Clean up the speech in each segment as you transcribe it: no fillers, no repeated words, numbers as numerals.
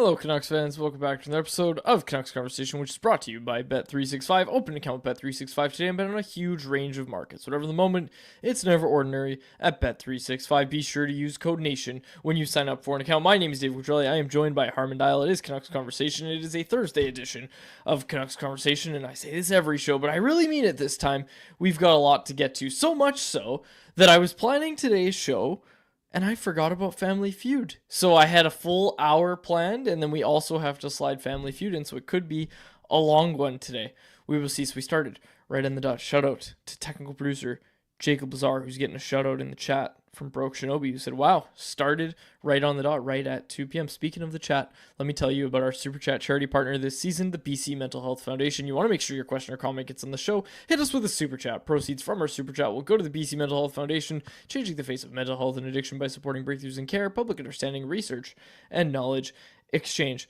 Hello, Canucks fans. Welcome back to another episode of Canucks Conversation, which is brought to you by Bet365. Open an account with Bet365 today and bet on a huge range of markets. Whatever the moment, it's never ordinary at Bet365. Be sure to use code NATION when you sign up for an account. My name is Dave Quadrelli. I am joined by Harmon Dial. It is Canucks Conversation. It is a Thursday edition of Canucks Conversation, and I say this every show, but I really mean it this time. We've got a lot to get to, so much so that I was planning today's show and I forgot about Family Feud. So I had a full hour planned, and then we also have to slide Family Feud in, so it could be a long one today. We will see. So we started right on the dot. Shout out to technical producer Jacob Lazar, who's getting a shout out in the chat from Broke Shinobi, who said, wow, started right on the dot, right at 2 p.m. Speaking of the chat, let me tell you about our Super Chat charity partner this season, the BC Mental Health Foundation. You want to make sure your question or comment gets on the show, hit us with a Super Chat. Proceeds from our Super Chat will go to the BC Mental Health Foundation, changing the face of mental health and addiction by supporting breakthroughs in care, public understanding, research, and knowledge exchange.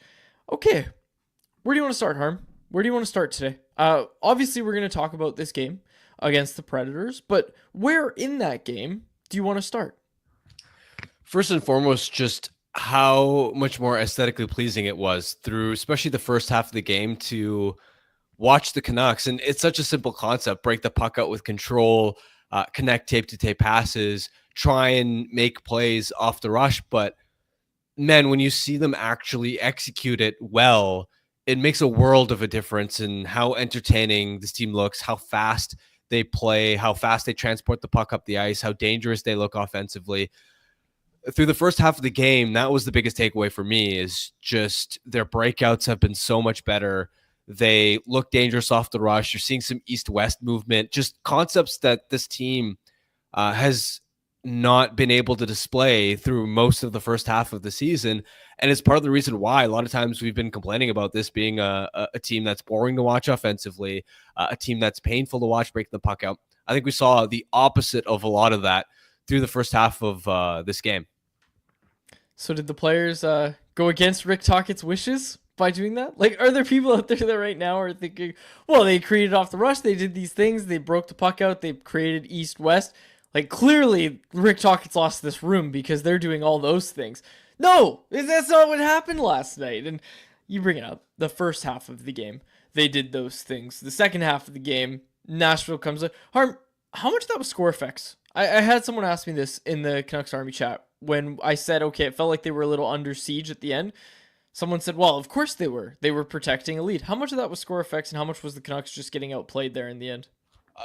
Okay, where do you want to start, Harm? Where do you want to start today? Obviously, we're going to talk about this game against the Predators, but where in that game do you want to start? First and foremost, just how much more aesthetically pleasing it was through, especially the first half of the game, to watch the Canucks. And it's such a simple concept: break the puck out with control, connect tape-to-tape passes, try and make plays off the rush. But man, when you see them actually execute it well, it makes a world of a difference in how entertaining this team looks, how fast they play, how fast they transport the puck up the ice, how dangerous they look offensively. Through the first half of the game, that was the biggest takeaway for me, is just their breakouts have been so much better. They look dangerous off the rush. You're seeing some east-west movement, just concepts that this team has not been able to display through most of the first half of the season. And it's part of the reason why a lot of times we've been complaining about this being a team that's boring to watch offensively, a team that's painful to watch breaking the puck out. I think we saw the opposite of a lot of that through the first half of this game. So did the players go against Rick Tocchet's wishes by doing that? Like, are there people out there that right now are thinking, well, they created off the rush, they did these things, they broke the puck out, they created east-west. Like, clearly, Rick Tocchet's lost this room because they're doing all those things. No, that's not what happened last night. And you bring it up, the first half of the game, they did those things. The second half of the game, Nashville comes up. Harm, how much of that was score effects? I had someone ask me this in the Canucks Army chat when I said, okay, it felt like they were a little under siege at the end. Someone said, well, of course they were. They were protecting a lead. How much of that was score effects, and how much was the Canucks just getting outplayed there in the end?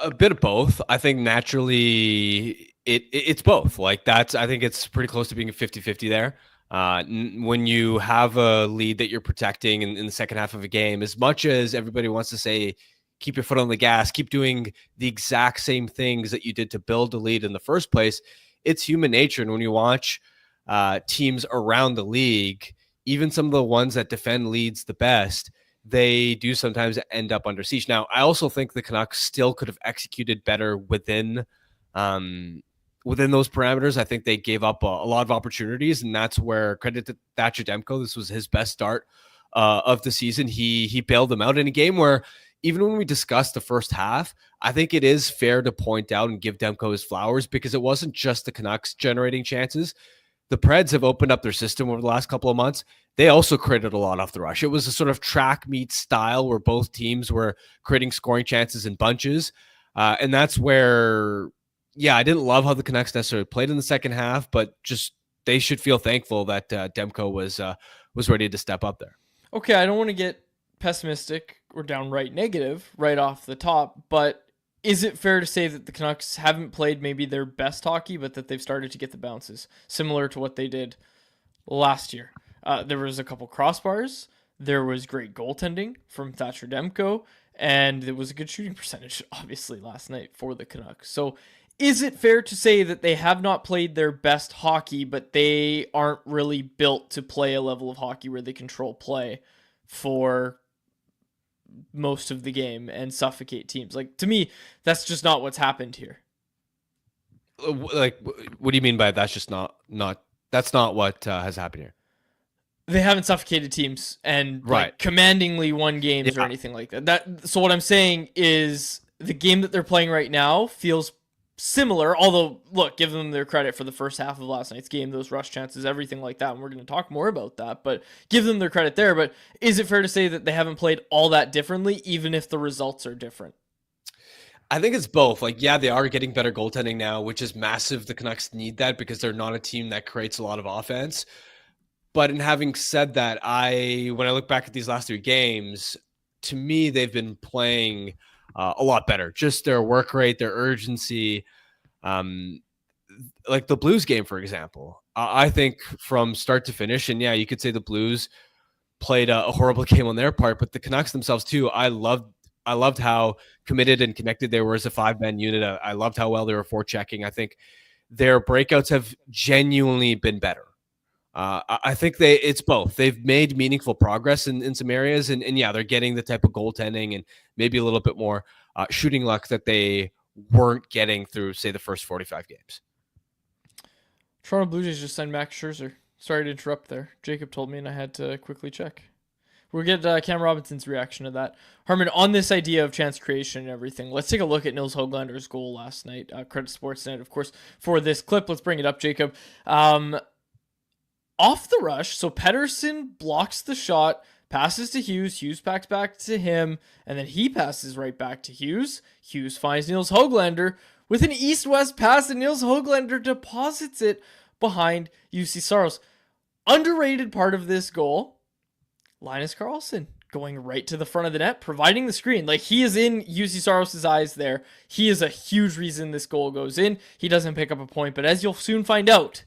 A bit of both. I think naturally it's both. Like, I think it's pretty close to being a 50-50 there. When you have a lead that you're protecting in the second half of a game, as much as everybody wants to say, keep your foot on the gas, keep doing the exact same things that you did to build the lead in the first place, it's human nature. And when you watch teams around the league, even some of the ones that defend leads the best, they do sometimes end up under siege. Now, I also think the Canucks still could have executed better within those parameters. I think they gave up a lot of opportunities, and that's where credit to Thatcher Demko. This was his best start of the season. He bailed them out in a game where, even when we discussed the first half, I think it is fair to point out and give Demko his flowers, because it wasn't just the Canucks generating chances. The Preds have opened up their system over the last couple of months. They also created a lot off the rush. It was a sort of track meet style where both teams were creating scoring chances in bunches. And that's where, I didn't love how the Canucks necessarily played in the second half, but just they should feel thankful that Demko was ready to step up there. Okay, I don't want to get pessimistic or downright negative right off the top, but is it fair to say that the Canucks haven't played maybe their best hockey, but that they've started to get the bounces, similar to what they did last year? There was a couple crossbars, there was great goaltending from Thatcher Demko, and there was a good shooting percentage, obviously, last night for the Canucks. So is it fair to say that they have not played their best hockey, but they aren't really built to play a level of hockey where they control play for most of the game and suffocate teams? Like, to me, that's just not what's happened here. Like, what do you mean by that's just not that's not what has happened here? They haven't suffocated teams and like commandingly won games or anything like that. So what I'm saying is the game that they're playing right now feels similar, although look, give them their credit for the first half of last night's game, those rush chances, everything like that, and we're going to talk more about that, but give them their credit there. But is it fair to say that they haven't played all that differently, even if the results are different? I think it's both. Like, yeah, they are getting better goaltending now, which is massive. The Canucks need that because they're not a team that creates a lot of offense. But in having said that, when I look back at these last 3 games, to me, they've been playing a lot better. Just their work rate, their urgency. Like the Blues game, for example, I think from start to finish, and yeah, you could say the Blues played a horrible game on their part, but the Canucks themselves too. I loved how committed and connected they were as a 5-man unit. I loved how well they were forechecking. I think their breakouts have genuinely been better. I think it's both. They've made meaningful progress in some areas, and yeah, they're getting the type of goaltending and maybe a little bit more shooting luck that they weren't getting through, say, the first 45 games. Toronto Blue Jays just signed Max Scherzer. Sorry to interrupt there. Jacob told me and I had to quickly check. We'll get Cam Robinson's reaction to that. Harman, on this idea of chance creation and everything, let's take a look at Nils Hoglander's goal last night. Credit Sportsnet, of course, for this clip. Let's bring it up, Jacob. Off the rush, so Pettersson blocks the shot, passes to Hughes. Hughes packs back to him, and then he passes right back to Hughes. Hughes finds Nils Hoglander with an east-west pass, and Nils Hoglander deposits it behind UC Saros. Underrated part of this goal, Linus Carlson going right to the front of the net, providing the screen. Like, he is in UC Saros' eyes there. He is a huge reason this goal goes in. He doesn't pick up a point, but as you'll soon find out,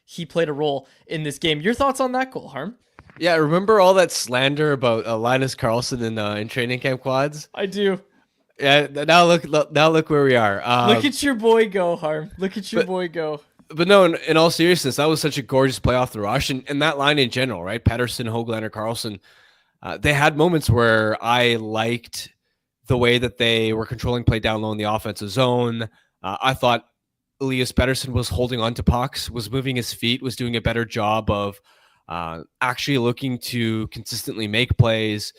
he played a role in this game. Your thoughts on that goal, Harm? Yeah, remember all that slander about Linus Carlson in training camp quads? I do. Yeah, now look where we are. Look at your boy go, Harm. Look at your boy go. But no, in all seriousness, that was such a gorgeous play off the rush, and that line in general, right? Pettersson, Hoglander, Carlson, they had moments where I liked the way that they were controlling play down low in the offensive zone. I thought Elias Pettersson was holding on to pucks, was moving his feet, was doing a better job of actually looking to consistently make plays.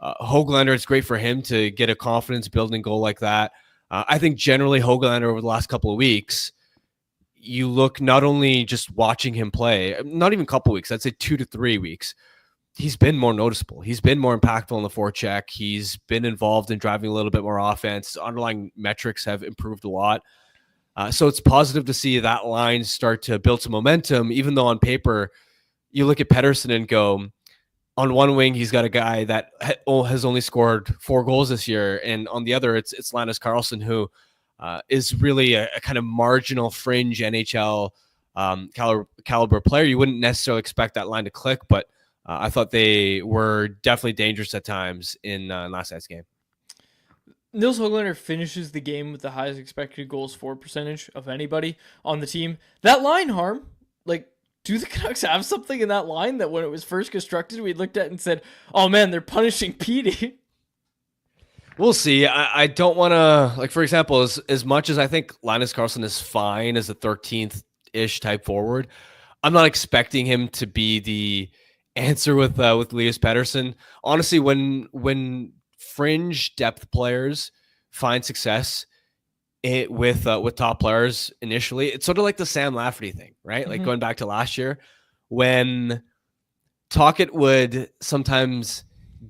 Hoglander, it's great for him to get a confidence building goal like that. I think generally Hoglander over the last couple of weeks, you look not only just watching him play, not even a couple weeks, I'd say 2 to 3 weeks, he's been more noticeable. He's been more impactful in the forecheck. He's been involved in driving a little bit more offense. Underlying metrics have improved a lot. So it's positive to see that line start to build some momentum, even though on paper, you look at Pettersson and go, on one wing, he's got a guy that has only scored 4 goals this year. And on the other, it's Linus Carlson, who is really a kind of marginal fringe NHL caliber player. You wouldn't necessarily expect that line to click, but I thought they were definitely dangerous at times in last night's game. Nils Hoglander finishes the game with the highest expected goals for percentage of anybody on the team. That line, Harm, like, do the Canucks have something in that line that when it was first constructed, we looked at and said, oh man, they're punishing Petey? We'll see. I don't want to, like, for example, as much as I think Linus Carlson is fine as a 13th-ish type forward, I'm not expecting him to be the answer with Elias Pettersson. Honestly, when fringe depth players find success with top players initially, it's sort of like the Sam Lafferty thing, right? Like going back to last year when Tocchet would sometimes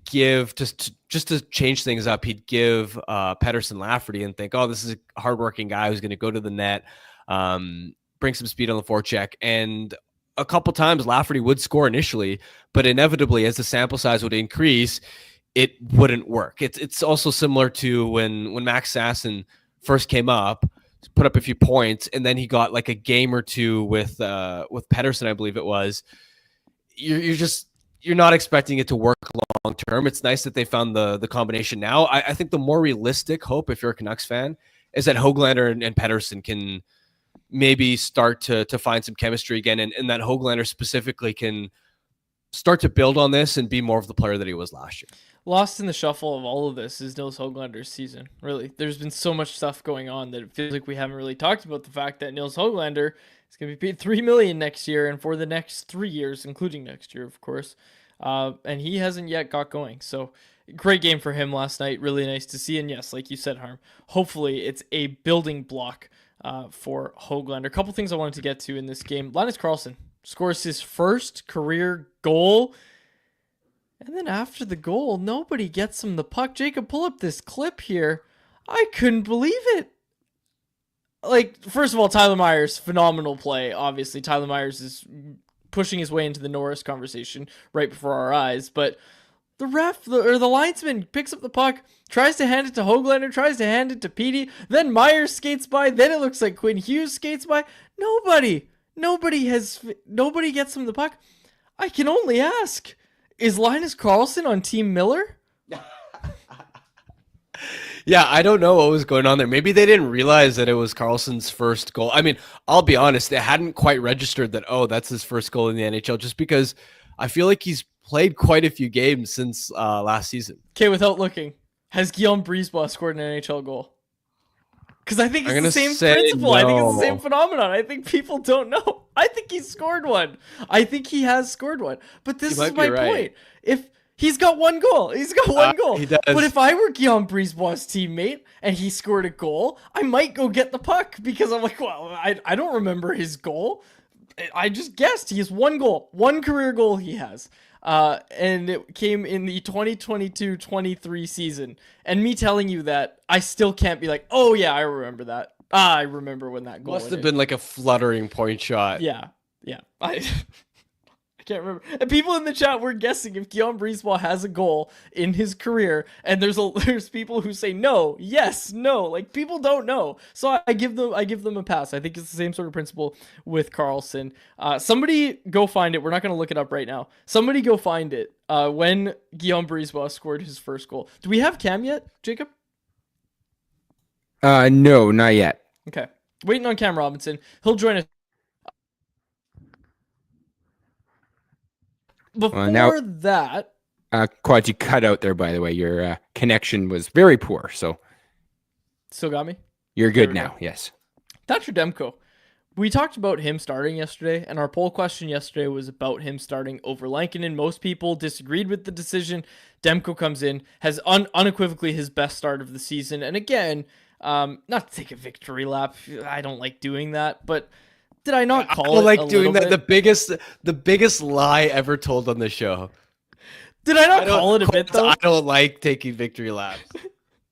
give just to change things up, he'd give Pettersson Lafferty and think, oh, this is a hardworking guy who's going to go to the net, bring some speed on the forecheck. And a couple times Lafferty would score initially, but inevitably as the sample size would increase, it wouldn't work. It's also similar to when Max Sasson first came up, put up a few points, and then he got like a game or two with Pettersson, I believe it was. You're not expecting it to work long term. It's nice that they found the combination now. I think the more realistic hope, if you're a Canucks fan, is that Hoglander and Pettersson can maybe start to find some chemistry again, and that Hoglander specifically can start to build on this and be more of the player that he was last year. Lost in the shuffle of all of this is Nils Hoglander's season. Really, there's been so much stuff going on that it feels like we haven't really talked about the fact that Nils Hoglander is going to be paid $3 million next year and for the next 3 years, including next year, of course. And he hasn't yet got going. So great game for him last night. Really nice to see. And yes, like you said, Harm, hopefully it's a building block for Hoglander. A couple things I wanted to get to in this game. Linus Carlson scores his first career goal. And then after the goal, nobody gets him the puck. Jacob, pull up this clip here. I couldn't believe it. Like, first of all, Tyler Myers, phenomenal play. Obviously, Tyler Myers is pushing his way into the Norris conversation right before our eyes. But the ref, or the linesman, picks up the puck, tries to hand it to Hoglander, tries to hand it to Petey. Then Myers skates by. Then it looks like Quinn Hughes skates by. Nobody gets him the puck. I can only ask, is Linus Carlson on Team Miller? Yeah, I don't know what was going on there. Maybe they didn't realize that it was Carlson's first goal. I mean, I'll be honest, it hadn't quite registered that, oh, that's his first goal in the NHL, just because I feel like he's played quite a few games since last season. Okay, without looking, has Guillaume Brisebois scored an NHL goal? Because I think it's the same principle. No. I think it's the same phenomenon. I think people don't know. I think he's scored one. I think he has scored one. But this is my point. If he's got one goal. He's got one goal. He does. But if I were Guillaume Brisebois' teammate and he scored a goal, I might go get the puck because I'm like, well, I don't remember his goal. I just guessed he has one goal. One career goal he has. And it came in the 2022-23 season. And me telling you that, I still can't be like, oh yeah, I remember that. I remember when that goal must have been like a fluttering point shot. Yeah. I can't remember. And people in the chat were guessing if Guillaume Brisebois has a goal in his career, and there's people who say no, yes, no. Like, people don't know. So I give them a pass. I think it's the same sort of principle with Carlson. Somebody go find it. We're not going to look it up right now. Somebody go find it. When Guillaume Brisebois scored his first goal. Do we have Cam yet, Jacob? No, not yet. Okay. Waiting on Cam Robinson. He'll join us. Before that... Quad, you cut out there, by the way. Your connection was very poor, so... Still got me? You're good now, yes. Thatcher Demko. We talked about him starting yesterday, and our poll question yesterday was about him starting over Lankinen. Most people disagreed with the decision. Demko comes in, has unequivocally his best start of the season. And again, not to take a victory lap. I don't like doing that, but... Did I not call it? I like doing that. Bit? The biggest lie ever told on the show. Did I not call it a bit though? I don't like taking victory laps.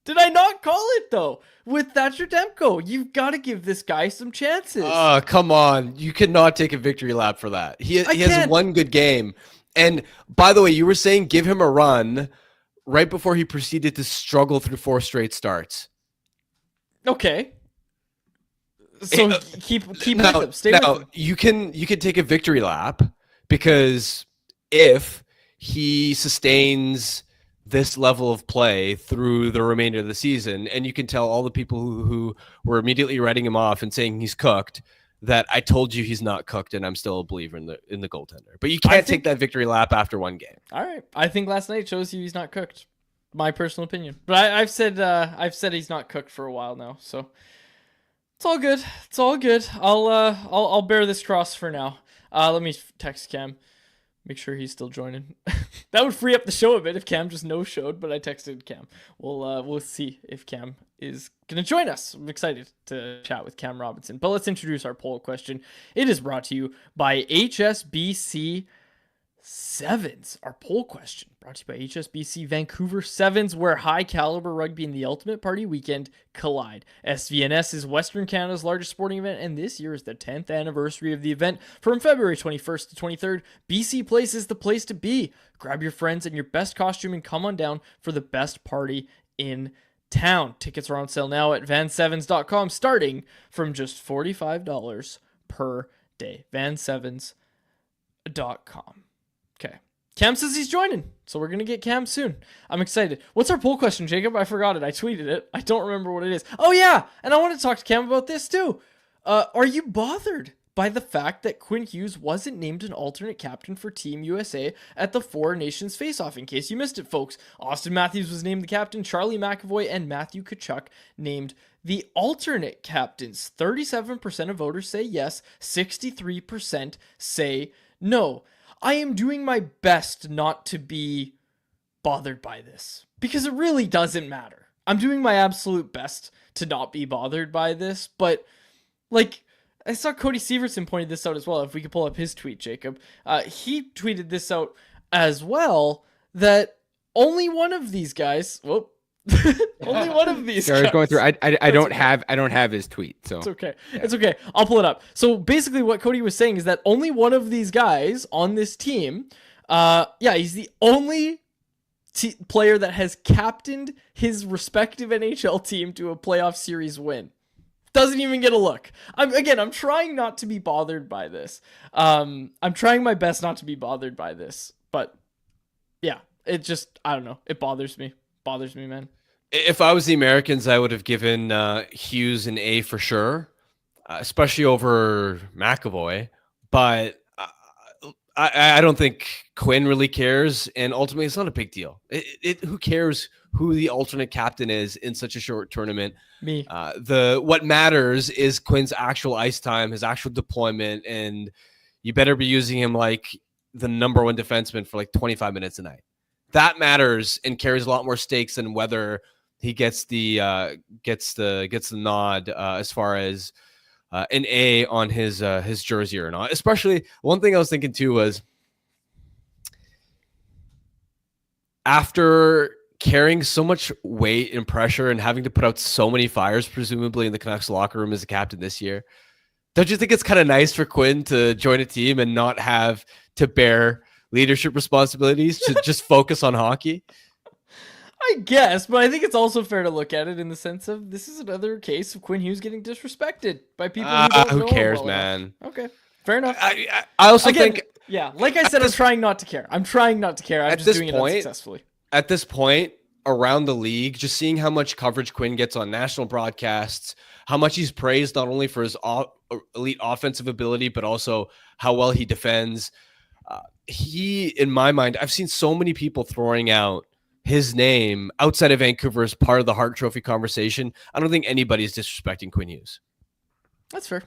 Did I not call it though? With Thatcher Demko, you've got to give this guy some chances. Oh, come on. You cannot take a victory lap for that. He has one good game. And by the way, you were saying give him a run right before he proceeded to struggle through 4 straight starts. Okay. So keep with him. Stay with him. You can take a victory lap because if he sustains this level of play through the remainder of the season, and you can tell all the people who were immediately writing him off and saying he's cooked, that I told you he's not cooked, and I'm still a believer in the goaltender. But you can't take that victory lap after one game. All right, I think last night shows you he's not cooked. My personal opinion, but I've said he's not cooked for a while now, so. It's all good. It's all good. I'll bear this cross for now. Let me text Cam. Make sure he's still joining. That would free up the show a bit if Cam just no-showed, but I texted Cam. We'll see if Cam is gonna join us. I'm excited to chat with Cam Robinson. But let's introduce our poll question. It is brought to you by HSBC Sevens. Our poll question brought to you by HSBC Vancouver Sevens, where high caliber rugby and the ultimate party weekend collide. SVNS is Western Canada's largest sporting event, and this year is the 10th anniversary of the event. From February 21st to 23rd, BC Place is the place to be. Grab your friends and your best costume and come on down for the best party in town. Tickets are on sale now at vansevens.com, starting from just $45 per day. vansevens.com. Okay. Cam says he's joining, so we're going to get Cam soon. I'm excited. What's our poll question, Jacob? I forgot it. I tweeted it. I don't remember what it is. Oh, yeah, and I want to talk to Cam about this, too. Are you bothered by the fact that Quinn Hughes wasn't named an alternate captain for Team USA at the Four Nations face-off? In case you missed it, folks, Austin Matthews was named the captain, Charlie McAvoy and Matthew Tkachuk named the alternate captains. 37% of voters say yes, 63% say no. I am doing my best not to be bothered by this because it really doesn't matter. I'm doing my absolute best to not be bothered by this, but Like, I saw Cody Severson pointed this out as well. If we could pull up his tweet, Jacob. He tweeted this out as well, that only one of these guys, only one of these Sorry, I was going through. I don't okay. have his tweet, so It's okay. Yeah. It's okay. I'll pull it up. So basically what Cody was saying is that only one of these guys on this team, he's the only player that has captained his respective NHL team to a playoff series win. Doesn't even get a look. I'm trying not to be bothered by this. I'm trying my best not to be bothered by this, but yeah, it just, I don't know. It bothers me. Bothers me, man. If I was the Americans, I would have given Hughes an A for sure, especially over McAvoy. But I don't think Quinn really cares, and ultimately, it's not a big deal. Who cares who the alternate captain is in such a short tournament? Me. What matters is Quinn's actual ice time, his actual deployment, and you better be using him like the number one defenseman for like 25 minutes a night. That matters and carries a lot more stakes than whether he gets the nod as far as an A on his jersey or not. Especially one thing I was thinking too was after carrying so much weight and pressure and having to put out so many fires, presumably in the Canucks locker room as a captain this year, don't you think it's kind of nice for Quinn to join a team and not have to bear leadership responsibilities, to just focus on hockey? I guess, but I think it's also fair to look at it in the sense of this is another case of Quinn Hughes getting disrespected by people who don't know who cares, well man? enough. Okay, fair enough. I also think, yeah, like I said, I'm trying not to care. I'm trying not to care. I'm just doing it unsuccessfully. At this point, around the league, just seeing how much coverage Quinn gets on national broadcasts, how much he's praised not only for his elite offensive ability, but also how well he defends. He, in my mind, I've seen so many people throwing out his name outside of Vancouver as part of the Hart Trophy conversation. I don't think anybody's disrespecting Quinn Hughes. That's fair.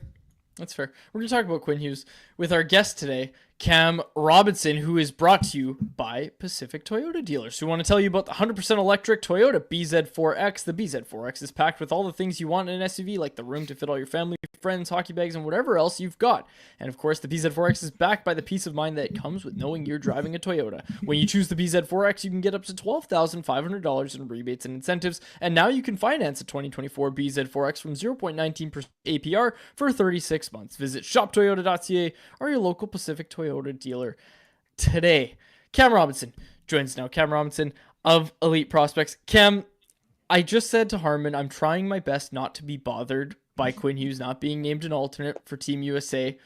That's fair. We're going to talk about Quinn Hughes with our guest today, Cam Robinson, who is brought to you by Pacific Toyota Dealers, who want to tell you about the 100% electric Toyota BZ4X. The BZ4X is packed with all the things you want in an SUV, like the room to fit all your family, friends, hockey bags, and whatever else you've got. And of course, the BZ4X is backed by the peace of mind that comes with knowing you're driving a Toyota. When you choose the BZ4X, you can get up to $12,500 in rebates and incentives, and now you can finance a 2024 BZ4X from 0.19% APR for 36 months. Visit shoptoyota.ca or your local Pacific Toyota dealer today. Cam Robinson joins now. Cam Robinson of Elite Prospects. Cam, I just said to Harmon, I'm trying my best not to be bothered by Quinn Hughes not being named an alternate for Team USA,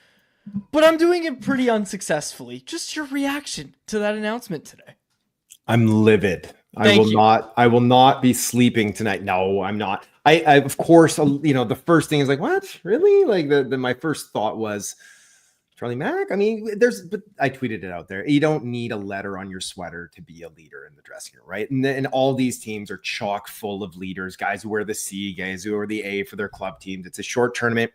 but I'm doing it pretty unsuccessfully. Just your reaction to that announcement today. I'm livid. I will not be sleeping tonight. No, I'm not. I of course, the first thing is like, what? Really? Like my first thought was Charlie Mack. I mean, but I tweeted it out there. You don't need a letter on your sweater to be a leader in the dressing room, right? And all these teams are chock full of leaders, guys who wear the C, guys who wear the A for their club teams. It's a short tournament.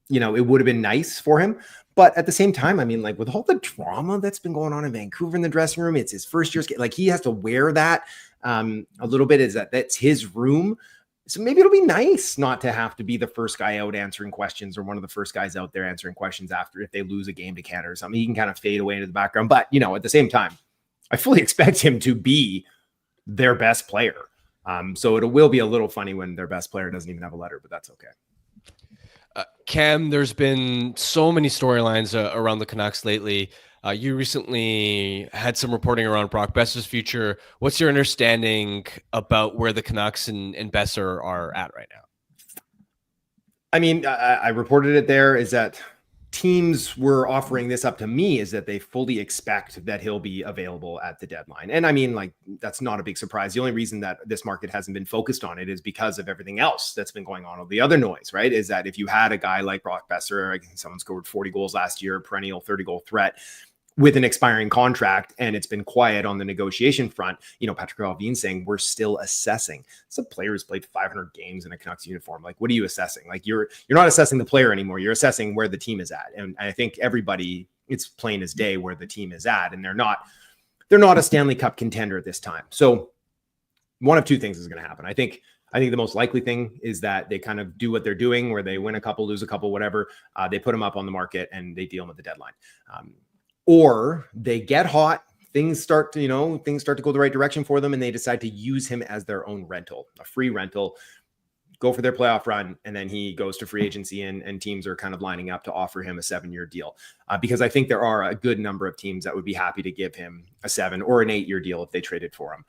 It would have been nice for him. But at the same time, I mean, like with all the drama that's been going on in Vancouver in the dressing room, it's his first year. Like he has to wear that a little bit. That's his room. So maybe it'll be nice not to have to be the first guy out answering questions or one of the first guys out there answering questions after if they lose a game to Canada or something. He can kind of fade away into the background. But, at the same time, I fully expect him to be their best player. So it will be a little funny when their best player doesn't even have a letter, but that's okay. Cam, there's been so many storylines around the Canucks lately. You recently had some reporting around Brock Besser's future. What's your understanding about where the Canucks and Besser are at right now? I mean, I reported it there is that teams were offering this up to me is that they fully expect that he'll be available at the deadline. And I mean, like, that's not a big surprise. The only reason that this market hasn't been focused on it is because of everything else that's been going on. All the other noise, right? Is that if you had a guy like Brock Besser, someone scored 40 goals last year, perennial 30-goal threat, with an expiring contract, and it's been quiet on the negotiation front. Patrick Alvin saying we're still assessing. Some players played 500 games in a Canucks uniform. Like, what are you assessing? Like, you're not assessing the player anymore. You're assessing where the team is at. And I think everybody, it's plain as day where the team is at, and they're not a Stanley Cup contender at this time. So one of two things is going to happen. I think I think the most likely thing is that they kind of do what they're doing, where they win a couple, lose a couple, whatever. They put him up on the market and they deal him at the deadline. Or they get hot, things start to go the right direction for them, and they decide to use him as their own rental, a free rental, go for their playoff run, and then he goes to free agency, and teams are kind of lining up to offer him a 7-year deal. Because I think there are a good number of teams that would be happy to give him a 7 or an 8-year deal if they traded for him.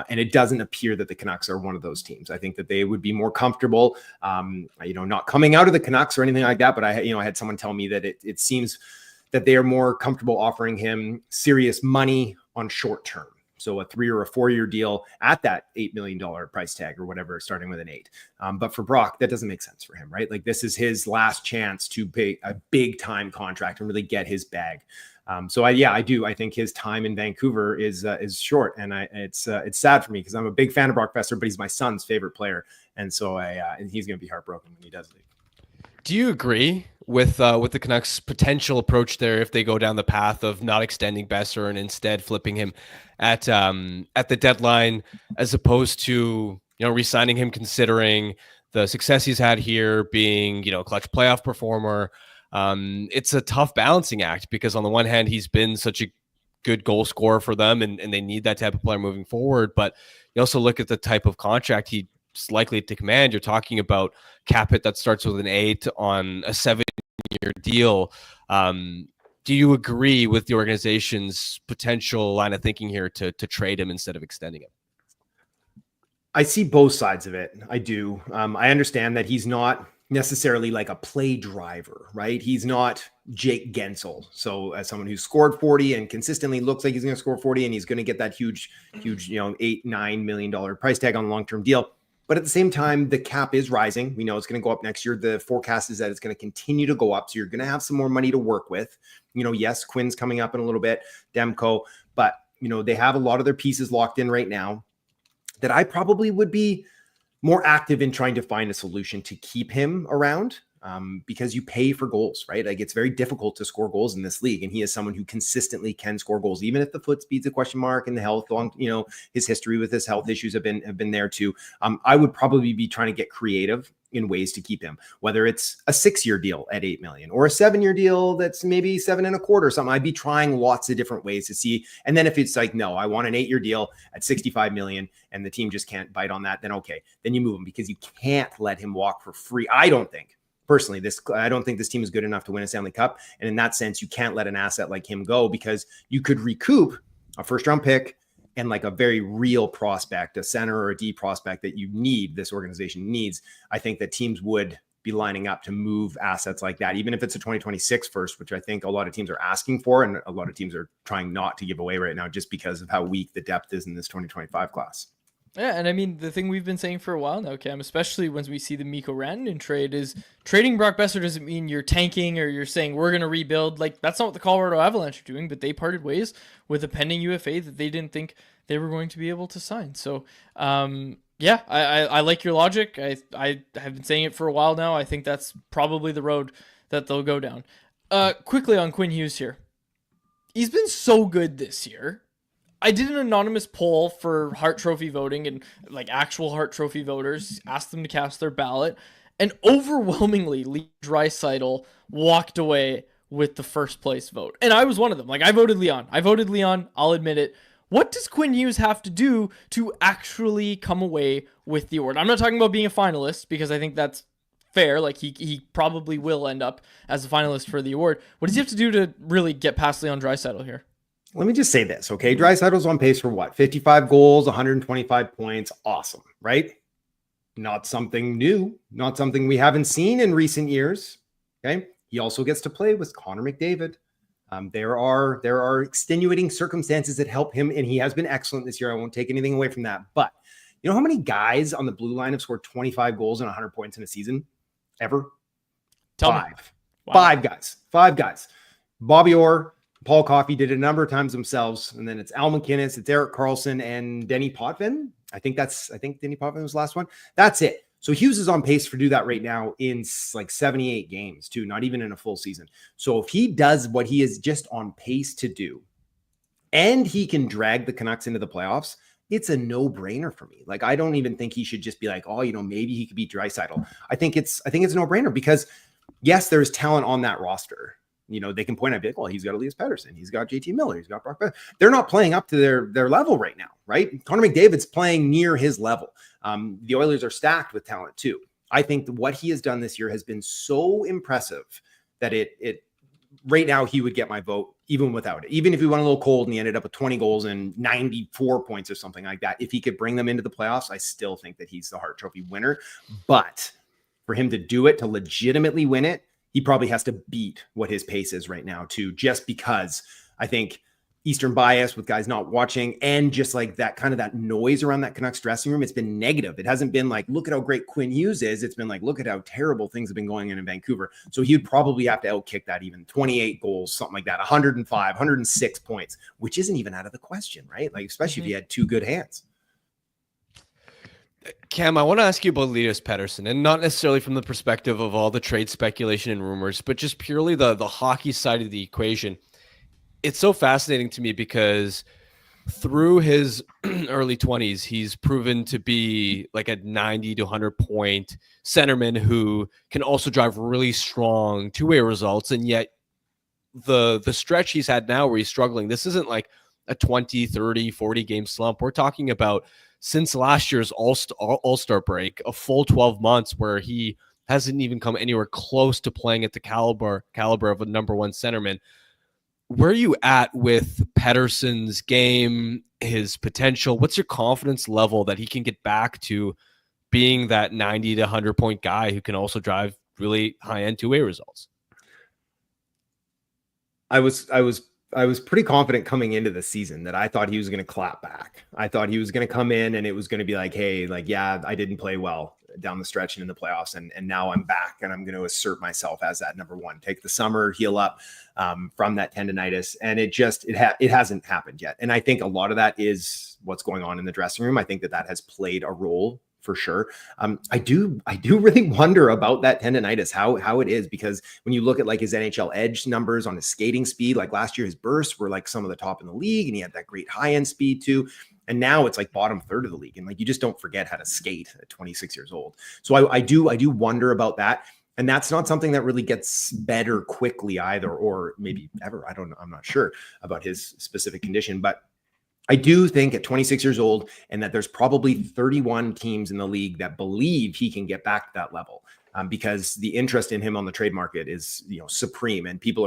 And it doesn't appear that the Canucks are one of those teams. I think that they would be more comfortable, not coming out of the Canucks or anything like that. But I had someone tell me that it seems that they are more comfortable offering him serious money on short term. So a 3 or a 4-year deal at that $8 million price tag or whatever, starting with an 8. But for Brock, that doesn't make sense for him, right? Like, this is his last chance to pay a big time contract and really get his bag. I do. I think his time in Vancouver is short, and it's sad for me because I'm a big fan of Brock Besser, but he's my son's favorite player, and so and he's going to be heartbroken when he does leave. Do you agree with the Canucks' potential approach there if they go down the path of not extending Besser and instead flipping him at the deadline, as opposed to re-signing him, considering the success he's had here, being a clutch playoff performer? It's a tough balancing act because on the one hand he's been such a good goal scorer for them, and they need that type of player moving forward. But you also look at the type of contract he's likely to command. You're talking about cap hit that starts with an 8 on a 7-year deal. Do you agree with the organization's potential line of thinking here to trade him instead of extending him? I see both sides of it. I do. I understand that he's not necessarily like a play driver, right? He's not Jake Gensel. So as someone who's scored 40 and consistently looks like he's going to score 40 and he's going to get that huge, $8-9 million price tag on a long-term deal. But at the same time, the cap is rising. We know it's going to go up next year. The forecast is that it's going to continue to go up. So you're going to have some more money to work with. Yes, Quinn's coming up in a little bit, Demco, but they have a lot of their pieces locked in right now that I probably would be more active in trying to find a solution to keep him around, because you pay for goals, right? Like, it's very difficult to score goals in this league. And he is someone who consistently can score goals, even if the foot speed's a question mark and the health, his history with his health issues have been there too. I would probably be trying to get creative in ways to keep him, whether it's a 6-year deal at $8 million or a 7-year deal that's maybe 7.25 or something. I'd be trying lots of different ways to see. And then if it's like, no, I want an 8-year deal at $65 million and the team just can't bite on that, then okay, then you move him, because you can't let him walk for free. I don't think this team is good enough to win a Stanley Cup. And in that sense, you can't let an asset like him go, because you could recoup a first-round pick and like a very real prospect, a center or a D prospect that this organization needs. I think that teams would be lining up to move assets like that, even if it's a 2026 first, which I think a lot of teams are asking for. And a lot of teams are trying not to give away right now just because of how weak the depth is in this 2025 class. Yeah, and I mean, the thing we've been saying for a while now, Cam, especially once we see the Mikko Rantanen trade, is trading Brock Besser doesn't mean you're tanking or you're saying we're going to rebuild. Like, that's not what the Colorado Avalanche are doing, but they parted ways with a pending UFA that they didn't think they were going to be able to sign. So, I like your logic. I have been saying it for a while now. I think that's probably the road that they'll go down. Quickly on Quinn Hughes here. He's been so good this year. I did an anonymous poll for Hart Trophy voting, and like actual Hart Trophy voters, asked them to cast their ballot, and overwhelmingly Leon Draisaitl walked away with the first place vote. And I was one of them. Like, I voted Leon. I'll admit it. What does Quinn Hughes have to do to actually come away with the award? I'm not talking about being a finalist, because I think that's fair. Like, he probably will end up as a finalist for the award. What does he have to do to really get past Leon Draisaitl here? Let me just say this, okay? Draisaitl's on pace for what? 55 goals, 125 points. Awesome, right? Not something new, not something we haven't seen in recent years, okay? He also gets to play with Connor McDavid. There are extenuating circumstances that help him, and he has been excellent this year. I won't take anything away from that. But you know how many guys on the blue line have scored 25 goals and 100 points in a season ever? Five. Wow. Five guys. Bobby Orr, Paul Coffey did it a number of times themselves. And then it's Al McInnes, it's Erik Carlson, and Denny Potvin. I think Denny Potvin was the last one. That's it. So Hughes is on pace to do that right now in like 78 games too, not even in a full season. So if he does what he is just on pace to do, and he can drag the Canucks into the playoffs, it's a no-brainer for me. Like, I don't even think he should just be like, oh, maybe he could beat Draisaitl. I think it's a no-brainer because yes, there's talent on that roster. They can point out, well, he's got Elias Pettersson, he's got JT Miller, he's got Brock. They're not playing up to their level right now, right? Connor McDavid's playing near his level. The Oilers are stacked with talent too. I think what he has done this year has been so impressive that it right now he would get my vote even without it. Even if he went a little cold and he ended up with 20 goals and 94 points or something like that, if he could bring them into the playoffs, I still think that he's the Hart Trophy winner. But for him to do it, to legitimately win it, he probably has to beat what his pace is right now too, just because I think Eastern bias with guys not watching and just like that kind of that noise around that Canucks dressing room, it's been negative. It hasn't been like, look at how great Quinn Hughes is. It's been like, look at how terrible things have been going on in Vancouver. So he'd probably have to outkick that even 28 goals, something like that, 105, 106 points, which isn't even out of the question, right? Like, especially if he had two good hands. Cam, I want to ask you about Elias Pettersson, and not necessarily from the perspective of all the trade speculation and rumors, but just purely the hockey side of the equation. It's so fascinating to me because through his early 20s, he's proven to be like a 90 to 100 point centerman who can also drive really strong two-way results. And yet the stretch he's had now where he's struggling, this isn't like a 20, 30, 40 game slump. We're talking about since last year's All-Star break, a full 12 months where he hasn't even come anywhere close to playing at the caliber of a number one centerman. Where are you at with Pettersson's game, his potential? What's your confidence level that he can get back to being that 90 to 100 point guy who can also drive really high-end two-way results? I was pretty confident coming into the season that I thought he was going to clap back. I thought he was going to come in and it was going to be like, hey, like, yeah, I didn't play well down the stretch and in the playoffs. And now I'm back and I'm going to assert myself as that number one, take the summer, heal up from that tendonitis. And it hasn't happened yet. And I think a lot of that is what's going on in the dressing room. I think that has played a role for sure. I do really wonder about that tendonitis, how it is, because when you look at like his NHL edge numbers on his skating speed, like last year, his bursts were like some of the top in the league and he had that great high end speed too. And now it's like bottom third of the league. And like, you just don't forget how to skate at 26 years old. So I do wonder about that. And that's not something that really gets better quickly either, or maybe ever. I'm not sure about his specific condition, but I do think at 26 years old, and that there's probably 31 teams in the league that believe he can get back to that level, because the interest in him on the trade market is, supreme, and teams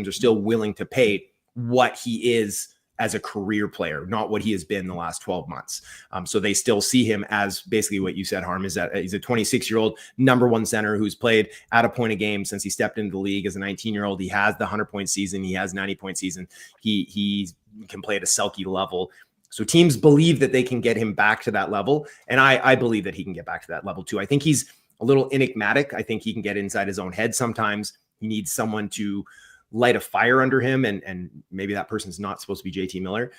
are still willing to pay what he is as a career player, not what he has been the last 12 months. So they still see him as basically what you said, Harm, is that he's a 26-year-old number one center who's played at a point a game since he stepped into the league as a 19-year-old. He has the 100-point season. He has 90-point season. He can play at a Selke level. So teams believe that they can get him back to that level. And I believe that he can get back to that level too. I think he's a little enigmatic. I think he can get inside his own head sometimes. He needs someone to light a fire under him, and maybe that person's not supposed to be JT Miller,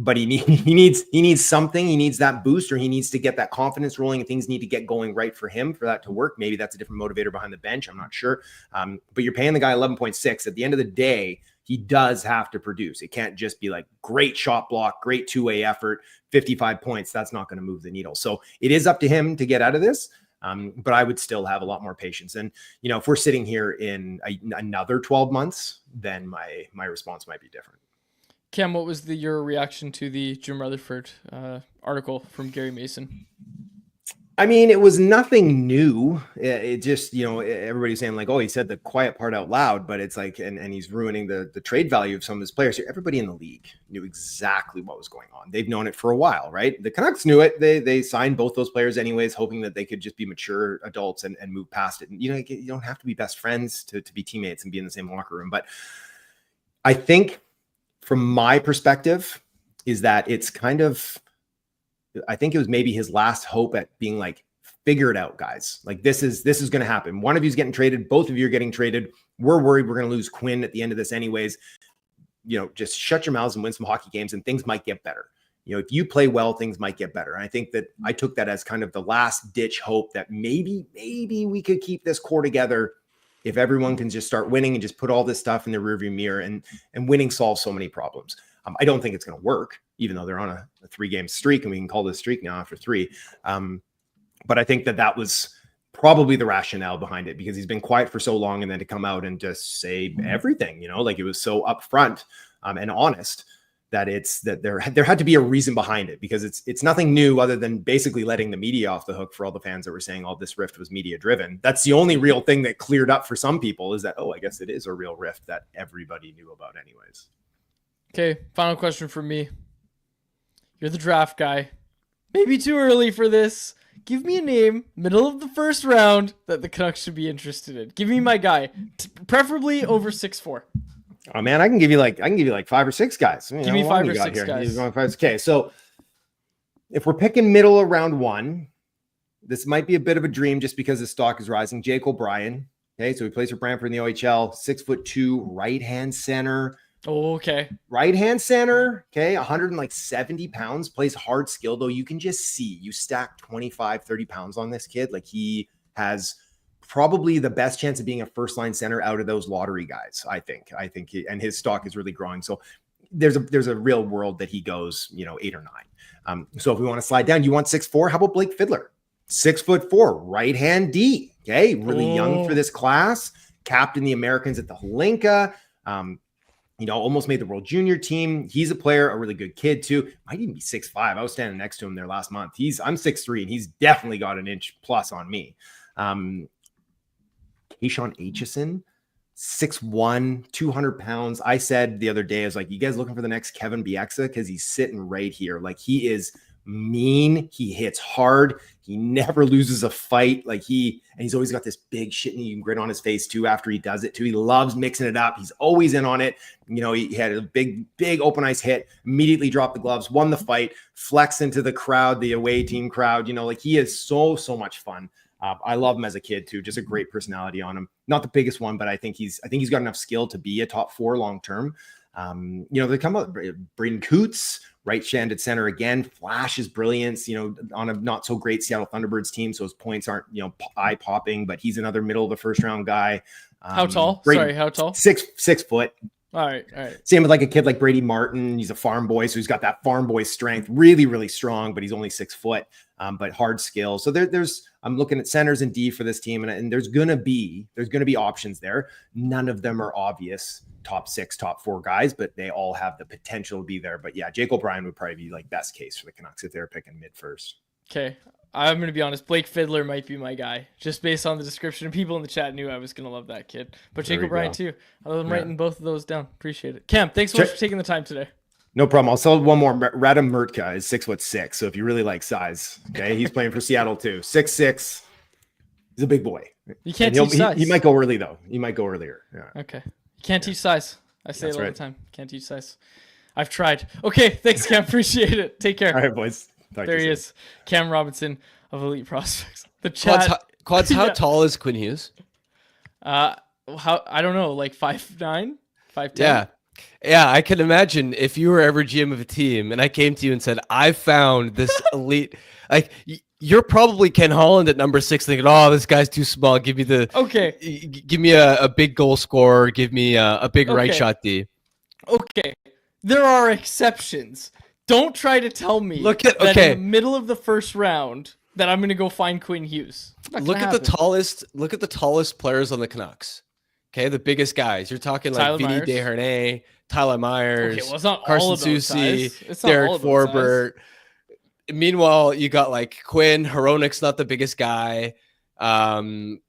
but he needs something. He needs that boost, or he needs to get that confidence rolling, and things need to get going right for him for that to work. Maybe that's a different motivator behind the bench. I'm not sure, but you're paying the guy 11.6. At the end of the day, he does have to produce. It can't just be like great shot block, great two-way effort, 55 points. That's not going to move the needle. So it is up to him to get out of this. But I would still have a lot more patience. And, if we're sitting here in another 12 months, then my response might be different. Cam, what was your reaction to the Jim Rutherford article from Gary Mason? I mean, it was nothing new. It just, everybody's saying like, oh, he said the quiet part out loud, but it's like, and he's ruining the trade value of some of his players here. Everybody in the league knew exactly what was going on. They've known it for a while, right? The Canucks knew it. They signed both those players anyways, hoping that they could just be mature adults and move past it. And, you don't have to be best friends to be teammates and be in the same locker room. But I think from my perspective is that it's kind of, I think it was maybe his last hope at being like, figure it out, guys. Like this is going to happen. One of you's getting traded. Both of you are getting traded. We're worried we're going to lose Quinn at the end of this anyways. Just shut your mouths and win some hockey games and things might get better. If you play well, things might get better. And I think that I took that as kind of the last ditch hope that maybe we could keep this core together if everyone can just start winning and just put all this stuff in the rearview mirror, and winning solves so many problems. I don't think it's going to work. even though they're on a 3-game streak, and we can call this streak now after 3. But I think that was probably the rationale behind it, because he's been quiet for so long, and then to come out and just say everything, like it was so upfront and honest, that there had to be a reason behind it, because it's nothing new other than basically letting the media off the hook for all the fans that were saying all this rift was media driven. That's the only real thing that cleared up for some people, is that, I guess it is a real rift that everybody knew about anyways. Okay, final question for me. You're the draft guy. Maybe too early for this. Give me a name, middle of the first round, that the Canucks should be interested in. Give me my guy, preferably over 6'4". Oh man, I can give you like 5 or 6 guys. Give me 5 or 6 guys. Okay, so if we're picking middle of round 1, this might be a bit of a dream just because the stock is rising. Jake O'Brien. Okay, so he plays for Brantford in the OHL. 6'2", right-hand center. Oh, okay. Right-hand center. Okay, 170 pounds. Plays hard skill, though. You can just see, you stack 25, 30 pounds on this kid. Like, he has probably the best chance of being a first-line center out of those lottery guys, I think. And his stock is really growing. So there's a real world that he goes, 8 or 9. So if we want to slide down, you want 6'4", how about Blake Fiddler? 6'4", right-hand D. Okay, really young for this class. Captained the Americans at the Holinka. Almost made the World Junior team. He's a player, a really good kid too. Might even be 6'5". I was standing next to him there last month. I'm 6'3", and he's definitely got an inch plus on me. Keyshawn Aitchison, 6'1", 200 pounds. I said the other day, I was like, you guys looking for the next Kevin Bieksa? Because he's sitting right here. Like, he is mean. He hits hard. He never loses a fight. And he's always got this big shit-eating grin on his face too after he does it too. He loves mixing it up. He's always in on it. He had a big open ice hit, immediately dropped the gloves, won the fight, flex into the crowd, the away team crowd. He is so much fun. I love him as a kid too. Just a great personality on him. Not the biggest one, but I think he's got enough skill to be a top 4 long term. They come up, Braden Coots, right-handed center again, flashes brilliance, on a not so great Seattle Thunderbirds team. So his points aren't, eye popping, but he's another middle of the first round guy. How tall? Braden, How tall? 6 foot. All right. Same with like a kid like Brady Martin. He's a farm boy, so he's got that farm boy strength, really, really strong, but he's only 6 foot, but hard skill. So I'm looking at centers and D for this team, and there's gonna be options there. None of them are obvious top 6, top 4 guys, but they all have the potential to be there. But yeah, Jake O'Brien would probably be like best case for the Canucks if they're picking mid first. Okay. I'm going to be honest. Blake Fiddler might be my guy, just based on the description. People in the chat knew I was going to love that kid. But Jake O'Brien too. I'm writing both of those down. Appreciate it. Cam, thanks so much for taking the time today. No problem. I'll sell one more. Radim Murtka is 6'6". So if you really like size, okay, he's playing for Seattle too. 6'6". He's a big boy. You can't teach size. He might go early though. He might go earlier. Yeah. Okay. You can't teach size. I say it all the time. Can't teach size. I've tried. Okay. Thanks, Cam. Appreciate it. Take care. All right, boys. There he is. Cam Robinson of Elite Prospects. The chat. Quads, how tall is Quinn Hughes? I don't know, like 5'9", 5'10". Yeah, I can imagine if you were ever GM of a team and I came to you and said, I found this elite, like you're probably Ken Holland at number 6 thinking, oh, this guy's too small. Give me a big goal scorer. Give me a big right shot D. Okay. There are exceptions. Don't try to tell me that in the middle of the first round that I'm going to go find Quinn Hughes. Look at the tallest players on the Canucks. Okay, the biggest guys. You're talking like Vinny Desharnais, Tyler Myers, Carson Soucy, Derek Forbert. Meanwhile, you got like Quinn. Hronik's not the biggest guy.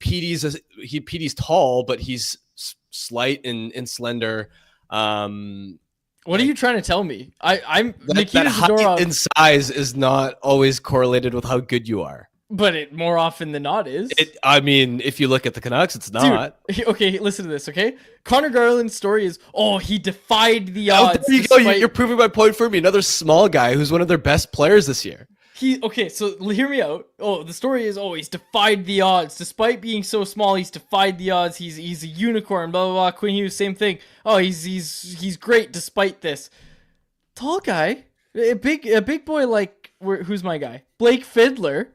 Petey's tall, but he's slight and slender. What are you trying to tell me? I'm that height and size is not always correlated with how good you are. But it more often than not is. I mean, if you look at the Canucks, it's not. Dude, okay, listen to this, okay? Connor Garland's story is, he defied the odds. There you go. You're proving my point for me. Another small guy who's one of their best players this year. So hear me out. The story is, he's defied the odds. Despite being so small, he's defied the odds. He's a unicorn, blah, blah, blah. Quinn Hughes, same thing. He's great despite this. Tall guy, a big boy like, who's my guy? Blake Fiddler.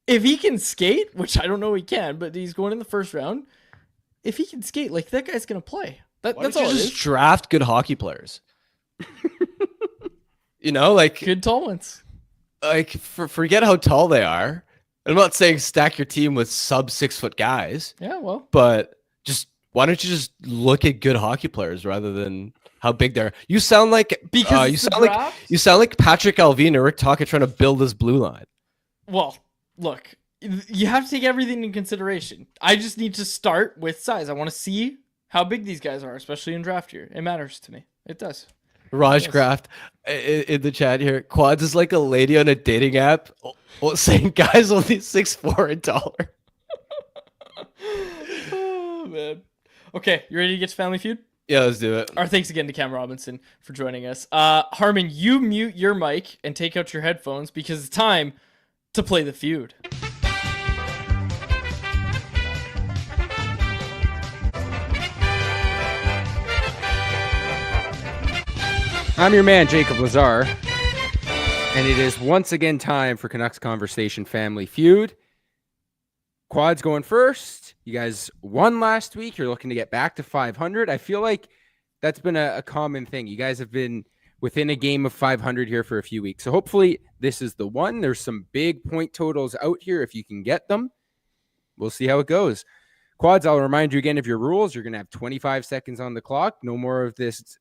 If he can skate, which I don't know he can, but he's going in the first round. If he can skate, that guy's going to play. That's all it is. Just draft good hockey players. You know, like Good tall ones. Forget how tall they are. I'm not saying stack your team with sub 6 foot guys, Yeah, well. but just why don't you just look at good hockey players rather than how big they're? You sound like Because you sound like Patrick Alvin or Rick Tocchet trying to build this blue line. Well, look, you have to take everything in consideration. I just need to start with size. I want to see how big these guys are, especially in draft year. It matters to me. It does. Rajcraft in the chat here. Quads is like a lady on a dating app saying guys only 6'4" and taller. Oh, man. Okay, you ready to get to Family Feud? Yeah, let's do it. Our thanks again to Cam Robinson for joining us. Harmon, you mute your mic and take out your headphones because it's time to play the feud. I'm your man, Jacob Lazar, and it is once again time for Canucks Conversation Family Feud. Quads going first. You guys won last week. You're looking to get back to 500. I feel like that's been a common thing. You guys have been within a game of 500 here for a few weeks. So hopefully this is the one. There's some big point totals out here if you can get them. We'll see how it goes. Quads, I'll remind you again of your rules. You're going to have 25 seconds on the clock. No more of this,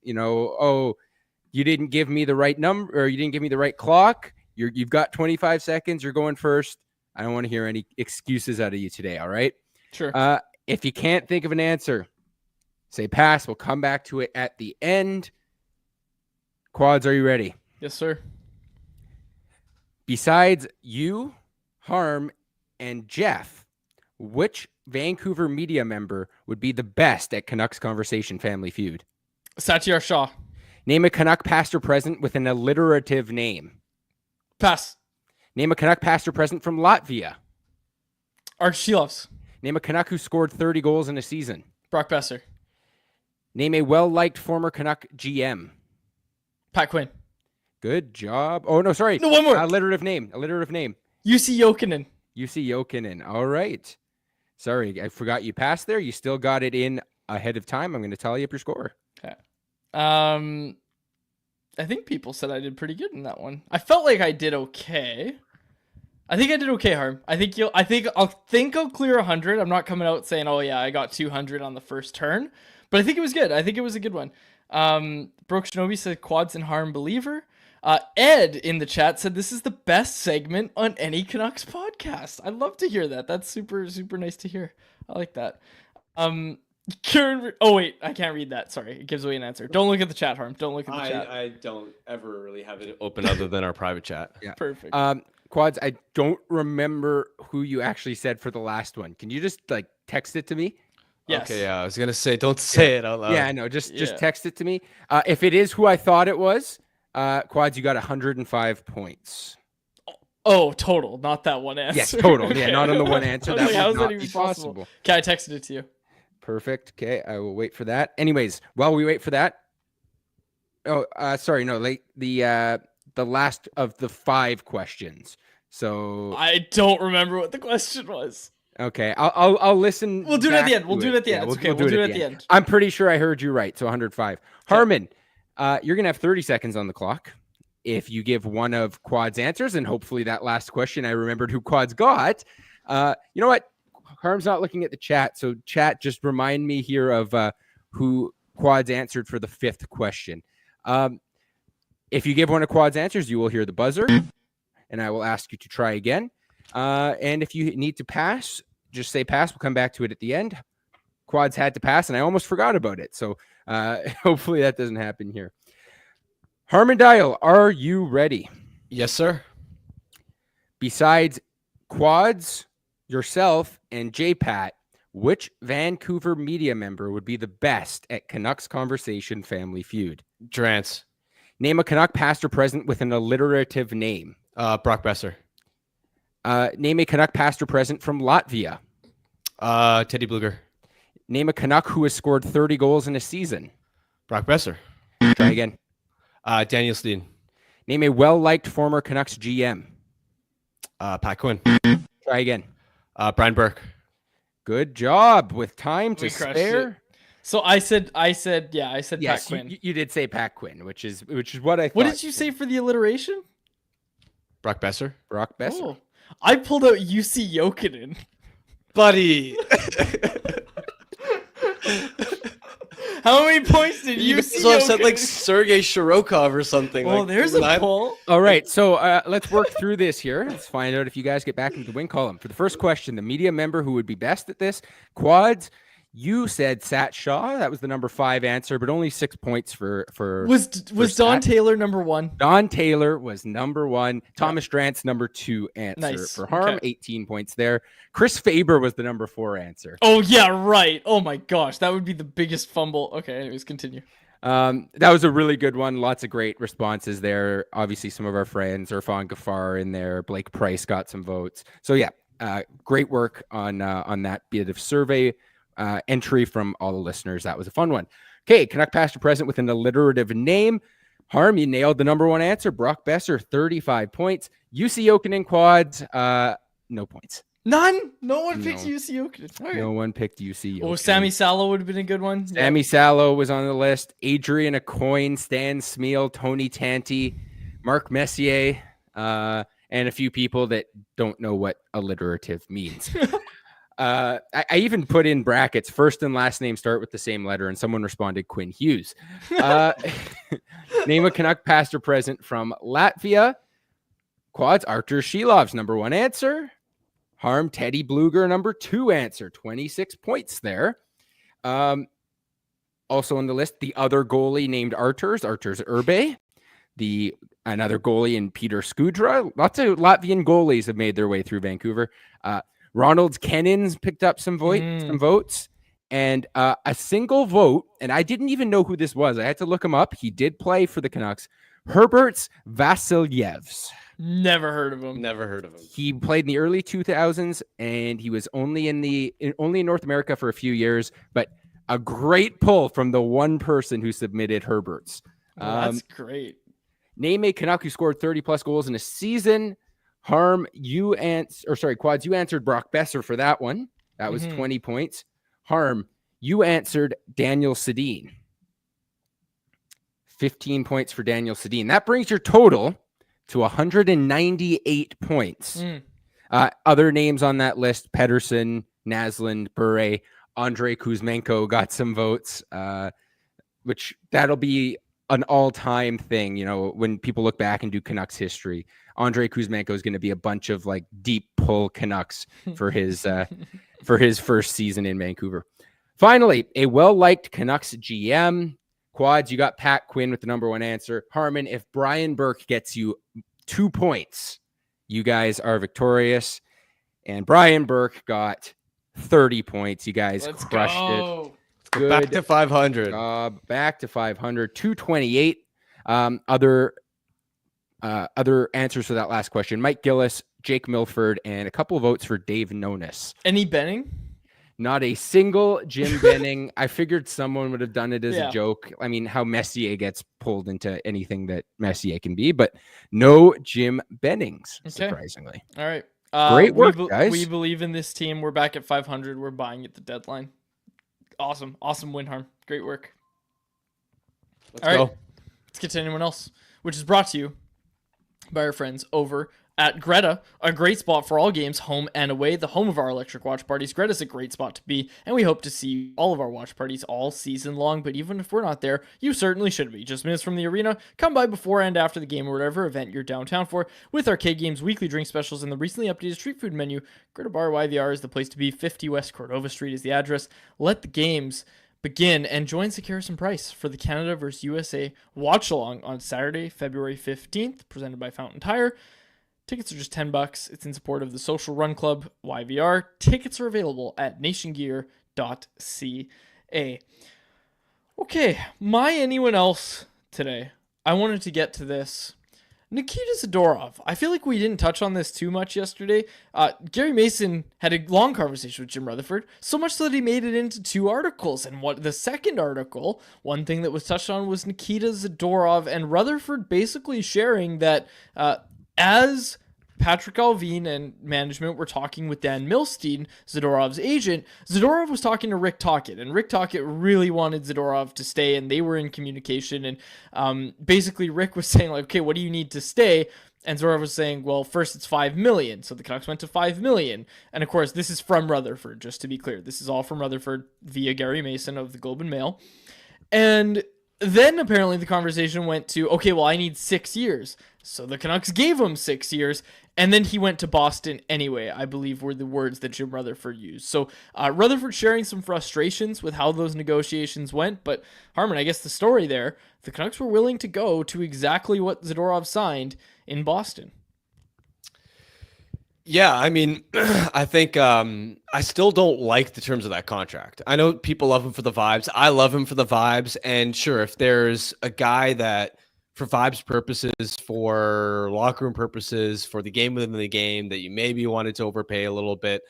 you didn't give me the right number or you didn't give me the right clock. You've got 25 seconds. You're going first. I don't want to hear any excuses out of you today. All right. Sure. If you can't think of an answer, say pass. We'll come back to it at the end. Quads, are you ready? Yes, sir. Besides you, Harm, and Jeff, which Vancouver media member would be the best at Canucks Conversation Family Feud? Satyar Shah. Name a Canuck past or present with an alliterative name. Pass. Name a Canuck past or present from Latvia. Archilovs. Name a Canuck who scored 30 goals in a season. Brock Besser. Name a well-liked former Canuck GM. Pat Quinn. Good job. Oh, no, sorry. No, one more. Alliterative name. UC Jokinen. UC Jokinen. All right. Sorry, I forgot you passed there. You still got it in ahead of time. I'm going to tally up your score. Okay. I think people said I did pretty good in that one. I felt like I did okay. I think I did okay, Harm. I'll clear 100. I'm not coming out saying, oh yeah, I got 200 on the first turn, but I think it was good. I think it was a good one. Brooke Shinobi said Quads and Harm believer. Ed in the chat said this is the best segment on any Canucks podcast. I love to hear that. That's super, super nice to hear. I like that. Karen, oh wait, I can't read that. Sorry, it gives away an answer. Don't look at the chat, Harm. Don't look at the chat. I don't ever really have it open other than our private chat. Yeah, perfect. Quads, I don't remember who you actually said for the last one. Can you just text it to me? Yes. Okay, yeah, I was gonna say, don't say it out loud. Yeah, I know. Just text it to me. If it is who I thought it was, Quads, you got 105 points. Oh, total, not that one answer. Yes, total. Yeah, not on the one answer. That how would is not that be even possible. possible? Okay, I texted it to you. Perfect. Okay, I will wait for that. Anyways, while we wait for that. Oh, sorry, no, the last of the 5 questions. So I don't remember what the question was. Okay, I'll listen. We'll do it at the end. We'll do it at the end. We'll do it at the end. I'm pretty sure I heard you right. So 105. Okay. Harmon, you're gonna have 30 seconds on the clock. If you give one of Quad's answers, and hopefully that last question I remembered who Quad's got. You know what? Harm's not looking at the chat, so chat, just remind me here of who Quad's answered for the 5th question. If you give one of Quad's answers, you will hear the buzzer, and I will ask you to try again. And if you need to pass, just say pass. We'll come back to it at the end. Quads had to pass, and I almost forgot about it. So hopefully that doesn't happen here. Harmon Dial, are you ready? Yes, sir. Besides Quads, yourself, and J-Pat, which Vancouver media member would be the best at Canucks Conversation Family Feud? Drance. Name a Canuck past or present with an alliterative name. Brock Besser. Name a Canuck past or present from Latvia. Teddy Bluger. Name a Canuck who has scored 30 goals in a season. Brock Besser. Try again. Daniel Steen. Name a well-liked former Canucks GM. Pat Quinn. Try again. Brian Burke. Good job. With time to We crushed spare. it. So I said Pat Yes, Quinn. you did say Pat Quinn, which is what I thought. What did you say for the alliteration? Brock Besser. Brock Besser. Oh, I pulled out UC Jokinen. Buddy. How many points did you see? So I said like Sergei Shirokov or something. Well, like, there's a pull. All right, so let's work through this here. Let's find out if you guys get back into the win column. For the first question, the media member who would be best at this, Quads, you said Sat Shaw. That was the number 5 answer, but only 6 points for Was Don Sat. Taylor number 1? Don Taylor was number 1. Thomas Drance, number 2 answer. Nice. For Harm, Okay. 18 points there. Chris Faber was the number 4 answer. Oh yeah, right. Oh my gosh, that would be the biggest fumble. Okay, anyways, continue. That was a really good one. Lots of great responses there. Obviously, some of our friends, Irfan Ghaffar in there. Blake Price got some votes. So yeah, great work on that bit of survey entry from all the listeners. That was a fun one. Okay, Canuck past or present with an alliterative name. Harm, you nailed the number 1 answer. Brock Besser, 35 points. UC Jokinen Quads, no points. None. No one picked No. UC Jokinen. All right. No one picked UC Jokinen. Oh, Sammy Salo would have been a good one. Yeah. Sammy Salo was on the list. Adrian Acoin, Stan Smeal, Tony Tanti, Mark Messier, and a few people that don't know what alliterative means. I even put in brackets, first and last name start with the same letter, and someone responded Quinn Hughes. Name a Canuck past or present from Latvia. Quads, Artur Shilov's number 1 answer. Harm, Teddy Bluger, number 2 answer. 26 points there. Also on the list, the other goalie named Arturs Urbe. Another goalie in Peter Skudra. Lots of Latvian goalies have made their way through Vancouver. Ronald Kennins picked up some votes. And a single vote, and I didn't even know who this was. I had to look him up. He did play for the Canucks. Herberts Vasilyevs. Never heard of him. Never heard of him. He played in the early 2000s, and he was only in North America for a few years. But a great pull from the one person who submitted Herberts. That's great. Name a Canuck who scored 30-plus goals in a season. Harm, Quads, you answered Brock Besser for that one. That was 20 points. Harm, you answered Daniel Sedin. 15 points for Daniel Sedin. That brings your total to 198 points. Other names on that list, Pettersson, Naslund, Bure, Andrei Kuzmenko got some votes, which that'll be an all-time thing. You know, when people look back and do Canucks history, Andrei Kuzmenko is going to be a bunch of like deep pull Canucks for his first season in Vancouver. Finally, a well-liked Canucks GM. Quads, you got Pat Quinn with the number 1 answer. Harmon, if Brian Burke gets you 2 points, you guys are victorious. And Brian Burke got 30 points. You guys crushed it. Good. Back to 500. Back to 500. 228. Other answers for that last question. Mike Gillis, Jake Milford, and a couple of votes for Dave Nonis. Any Benning? Not a single Jim Benning. I figured someone would have done it as a joke. I mean, how Messier gets pulled into anything that Messier can be, but no Jim Bennings, surprisingly. All right. Great work, guys. We believe in this team. We're back at 500. We're buying at the deadline. Awesome win, Harm. Great work. Let's go. Let's get to anyone else, which is brought to you by our friends over at Greta, a great spot for all games, home and away, the home of our electric watch parties. Greta's a great spot to be, and we hope to see all of our watch parties all season long, but even if we're not there, you certainly should be. Just minutes from the arena, come by before and after the game or whatever event you're downtown for. With arcade games, weekly drink specials, and the recently updated street food menu, Greta Bar YVR is the place to be. 50 West Cordova Street is the address. Let the games begin and join Harrison Price for the Canada vs. USA watch along on Saturday, February 15th, presented by Fountain Tire. Tickets are just $10. It's in support of the Social Run Club, YVR. Tickets are available at nationgear.ca. Okay, my anyone else today. I wanted to get to this. Nikita Zadorov. I feel like we didn't touch on this too much yesterday. Gary Mason had a long conversation with Jim Rutherford, so much so that he made it into 2 articles. And the second article, one thing that was touched on was Nikita Zadorov and Rutherford basically sharing that as Patrick Alvin and management were talking with Dan Milstein, Zadorov's agent. Zadorov was talking to Rick Tocchet, and Rick Tocchet really wanted Zadorov to stay, and they were in communication. And basically, Rick was saying, like, okay, what do you need to stay? And Zadorov was saying, well, first it's $5 million. So the Canucks went to $5 million. And of course, this is from Rutherford, just to be clear. This is all from Rutherford via Gary Mason of the Globe and Mail. And then apparently the conversation went to, okay, well, I need 6 years. So the Canucks gave him 6 years. And then he went to Boston anyway, I believe were the words that Jim Rutherford used. So Rutherford sharing some frustrations with how those negotiations went. But Harmon, I guess the story there, the Canucks were willing to go to exactly what Zadorov signed in Boston. Yeah, I mean, I think I still don't like the terms of that contract. I know people love him for the vibes. I love him for the vibes. And sure, if there's a guy that for vibes purposes, for locker room purposes, for the game within the game that you maybe wanted to overpay a little bit,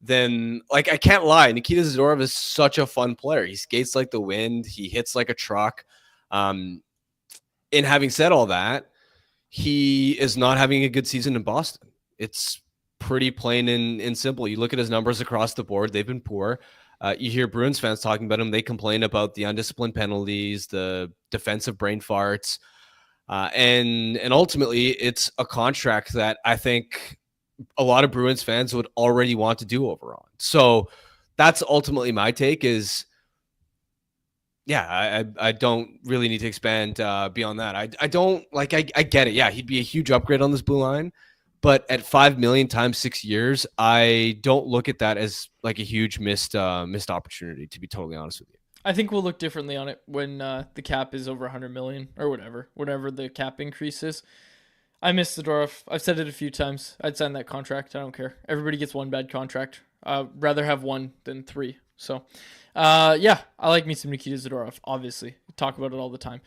then like I can't lie, Nikita Zadorov is such a fun player. He skates like the wind. He hits like a truck. And having said all that, he is not having a good season in Boston. It's pretty plain and simple. You look at his numbers across the board, they've been poor. You hear Bruins fans talking about him. They complain about the undisciplined penalties, the defensive brain farts. And ultimately, it's a contract that I think a lot of Bruins fans would already want to do over on. So that's ultimately my take is, yeah, I don't really need to expand beyond that. I don't like, I get it. Yeah, he'd be a huge upgrade on this blue line. But at $5 million times 6 years, I don't look at that as like a huge missed opportunity, to be totally honest with you. I think we'll look differently on it when the cap is over 100 million or whatever the cap increase is. I miss Zadorov. I've said it a few times. I'd sign that contract. I don't care. Everybody gets one bad contract. I'd rather have one than three. So, yeah, I like me some Nikita Zadorov, obviously. We talk about it all the time.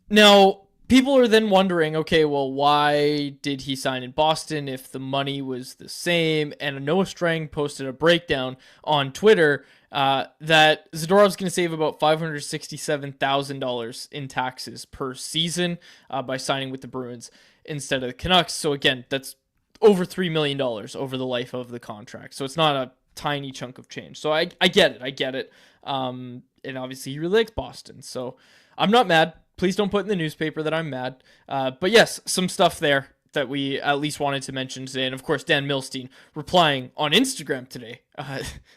Now, people are then wondering, okay, well, why did he sign in Boston if the money was the same? And Noah Strang posted a breakdown on Twitter that Zadorov's going to save about $567,000 in taxes per season by signing with the Bruins instead of the Canucks. So again, that's over $3 million over the life of the contract. So it's not a tiny chunk of change. So I get it. And obviously he really likes Boston. So I'm not mad. Please don't put in the newspaper that I'm mad. But yes, some stuff there that we at least wanted to mention today. And of course, Dan Milstein replying on Instagram today,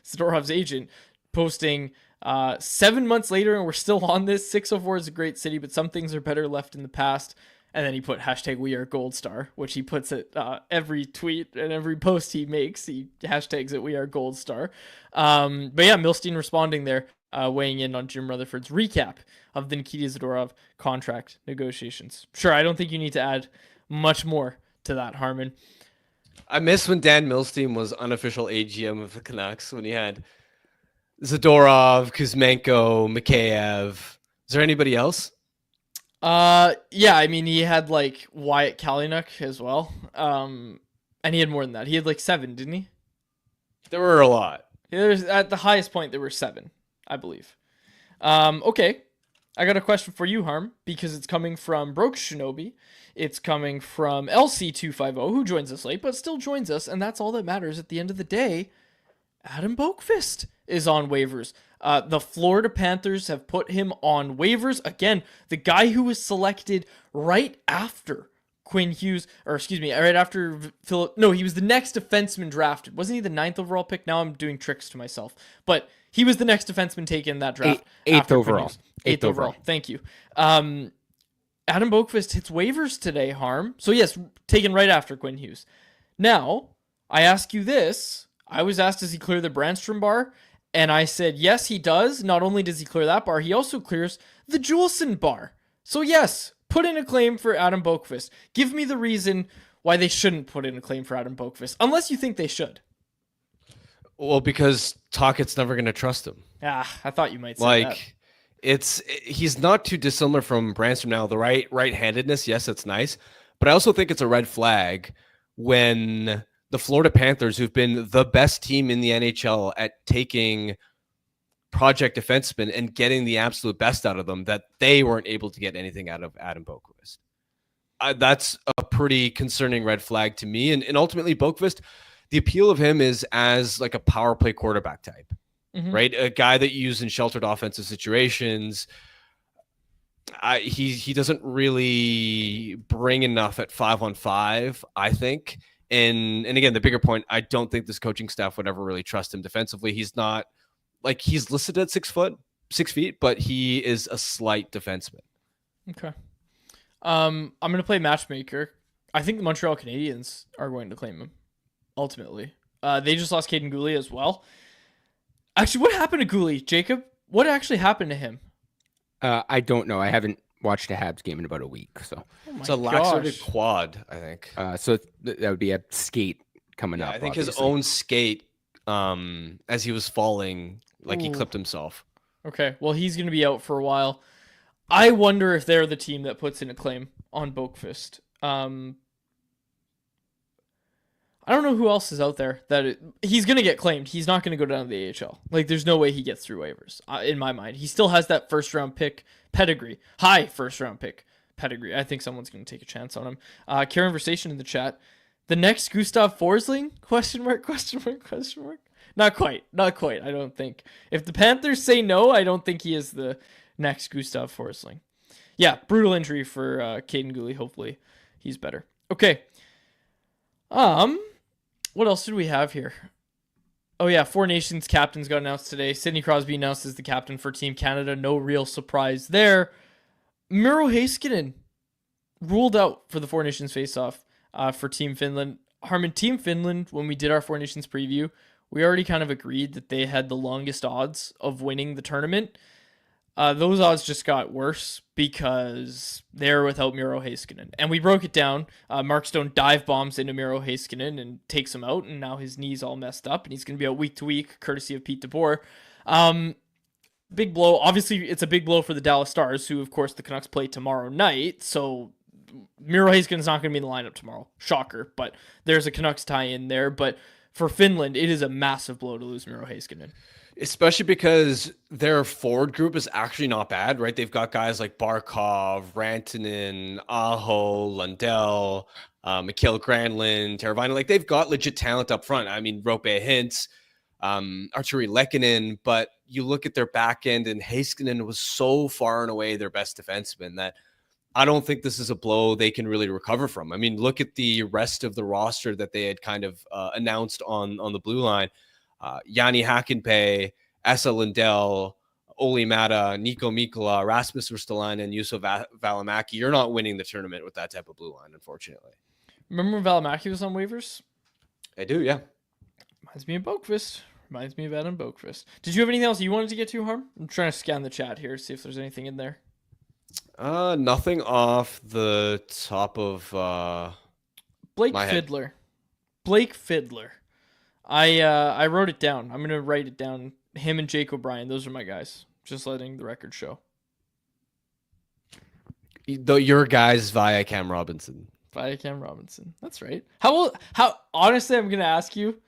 Zadorov's agent, posting 7 months later, and we're still on this. 604 is a great city, but some things are better left in the past. And then he put hashtag we are gold star, which he puts at every tweet and every post he makes. He hashtags it we are gold star. But yeah, Milstein responding there, weighing in on Jim Rutherford's recap of the Nikita Zadorov contract negotiations. Sure, I don't think you need to add much more to that, Harmon. I miss when Dan Milstein was unofficial AGM of the Canucks, when he had Zadorov, Kuzmenko, Mikheyev. Is there anybody else? Yeah, I mean, he had like Wyatt Kalynuk as well. And he had more than that. He had like 7, didn't he? There were a lot. There's at the highest point there were 7, I believe. Okay. I got a question for you, Harm, because it's coming from Broke Shinobi. It's coming from LC250, who joins us late, but still joins us, and that's all that matters at the end of the day. Adam Bokvist is on waivers. The Florida Panthers have put him on waivers. Again, the guy who was selected right after Quinn Hughes, right after Philip. No, he was the next defenseman drafted. Wasn't he the 9th overall pick? Now I'm doing tricks to myself. But he was the next defenseman taken in that draft. 8th overall. 8th overall. Thank you. Adam Bokvist hits waivers today, Harm. So yes, taken right after Quinn Hughes. Now, I ask you this. I was asked, does he clear the Brandstrom bar? And I said, yes, he does. Not only does he clear that bar, he also clears the Juleson bar. So yes, put in a claim for Adam Bokvist. Give me the reason why they shouldn't put in a claim for Adam Bokvist, unless you think they should. Well, because Tocchet's never going to trust him. I thought you might say that. He's not too dissimilar from Brandstrom now. The right-handedness, yes, it's nice. But I also think it's a red flag when the Florida Panthers, who've been the best team in the NHL at taking project defensemen and getting the absolute best out of them, that they weren't able to get anything out of Adam Bokvist. that's a pretty concerning red flag to me. And ultimately, Bokvist, the appeal of him is as like a power play quarterback type, right? A guy that you use in sheltered offensive situations. He doesn't really bring enough at 5-on-5, I think. And again, the bigger point, I don't think this coaching staff would ever really trust him defensively. He's not like, he's listed at 6 feet, but he is a slight defenseman. Okay. I'm going to play matchmaker. I think the Montreal Canadiens are going to claim him ultimately. They just lost Caden Gooley as well. Actually, what happened to Gooley, Jacob? What actually happened to him? I don't know. I haven't watched a Habs game in about a week, so it's a laxated quad, I think. So that would be a skate coming up. I think obviously. his own skate, as he was falling, like he clipped himself. Okay, well, he's going to be out for a while. I wonder if they're the team that puts in a claim on Bokvist. I don't know who else is out there he's going to get claimed. He's not going to go down to the AHL. Like, there's no way he gets through waivers, in my mind. He still has that first-round pick pedigree. High first-round pick pedigree. I think someone's going to take a chance on him. Conversation in the chat. The next Gustav Forsling? Question mark, question mark, question mark. Not quite. Not quite, I don't think. If the Panthers say no, I don't think he is the next Gustav Forsling. Yeah, brutal injury for Caden Gooley. Hopefully he's better. Okay. What else did we have here? Oh yeah, Four Nations captains got announced today. Sidney Crosby announced as the captain for Team Canada. No real surprise there. Miro Heiskanen ruled out for the Four Nations face-off for Team Finland. Harmon, Team Finland, when we did our Four Nations preview, we already kind of agreed that they had the longest odds of winning the tournament. Those odds just got worse because they're without Miro Heiskanen. And we broke it down. Mark Stone dive bombs into Miro Heiskanen and takes him out, and now his knee's all messed up, and he's going to be out week to week, courtesy of Pete DeBoer. Big blow. Obviously, it's a big blow for the Dallas Stars, who, of course, the Canucks play tomorrow night, so Miro Heiskanen's not going to be in the lineup tomorrow. Shocker, but there's a Canucks tie-in there. But for Finland, it is a massive blow to lose Miro Heiskanen. Especially because their forward group is actually not bad, right? They've got guys like Barkov, Rantanen, Aho, Lundell, Mikhail Granlund, Teravainen. Like, they've got legit talent up front. I mean, Rope Hintz, Arturi Lehkonen, but you look at their back end, and Heiskanen was so far and away their best defenseman that I don't think this is a blow they can really recover from. I mean, look at the rest of the roster that they had kind of announced on the blue line. Jani Hakanpää, Esa Lindell, Oli Mata, Nico Mikkola, Rasmus Ristolainen, and Juuso Välimäki. You're not winning the tournament with that type of blue line, unfortunately. Remember when Välimäki was on waivers? I do, yeah. Reminds me of Bokvist. Reminds me of Adam Bokvist. Did you have anything else you wanted to get to, Harm? I'm trying to scan the chat here, see if there's anything in there. Nothing off the top of Blake my Fiddler. head. Blake Fiddler. I wrote it down. I'm gonna write it down. Him and Jake O'Brien. Those are my guys. Just letting the record show. Your guys via Cam Robinson. Via Cam Robinson. That's right. How honestly, I'm gonna ask you,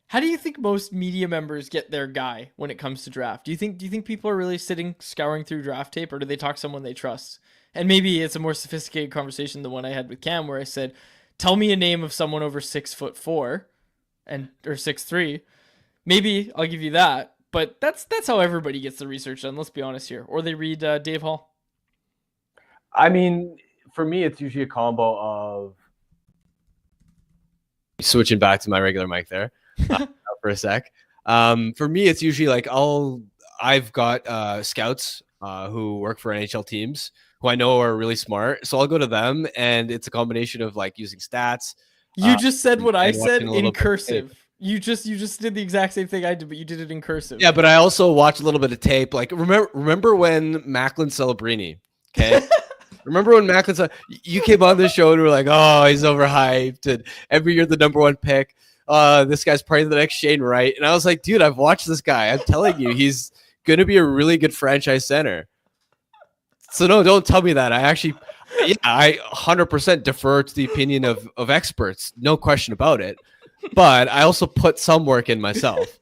how do you think most media members get their guy when it comes to draft? Do you think people are really scouring through draft tape, or do they talk to someone they trust? And maybe it's a more sophisticated conversation than one I had with Cam, where I said, "Tell me a name of someone over 6'4" or 6'3". Maybe I'll give you that, but that's how everybody gets the research done. Let's be honest here. Or they read Dave Hall. I mean, for me, it's usually a combo of switching back to my regular mic there for a sec. For me, it's usually like I've got scouts who work for NHL teams who I know are really smart, so I'll go to them, and it's a combination of like using stats. You just said what I said watching in cursive. You just did the exact same thing I did, but you did it in cursive. Yeah, but I also watched a little bit of tape. Like remember when Macklin Celebrini? Okay. Remember when Macklin, you came on the show and were like, "Oh, he's overhyped," and every year the #1 pick. This guy's probably the next Shane Wright, and I was like, "Dude, I've watched this guy. I'm telling you, he's gonna be a really good franchise center." So no, don't tell me that. I 100% defer to the opinion of experts, no question about it. But I also put some work in myself.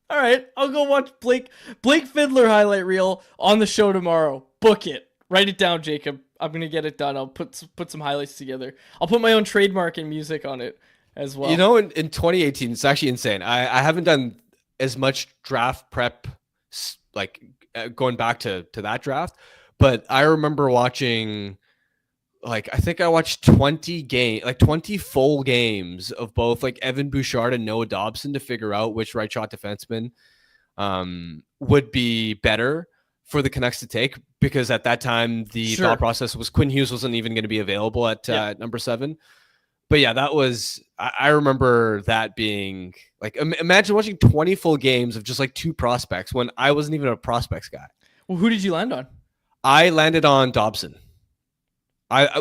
All right, I'll go watch Blake Fiddler highlight reel on the show tomorrow. Book it. Write it down, Jacob. I'm gonna get it done. I'll put some highlights together. I'll put my own trademark and music on it as well. You know, in 2018, it's actually insane. I haven't done as much draft prep, like going back to that draft, but I remember watching, like, I think I watched 20 full games of both like Evan Bouchard and Noah Dobson to figure out which right shot defenseman would be better for the Canucks to take, because at that time the thought process was Quinn Hughes wasn't even going to be available at number 7. But yeah, that was, I remember that being like, imagine watching 20 full games of just like 2 prospects when I wasn't even a prospects guy. Well, who did you land on? I landed on Dobson. I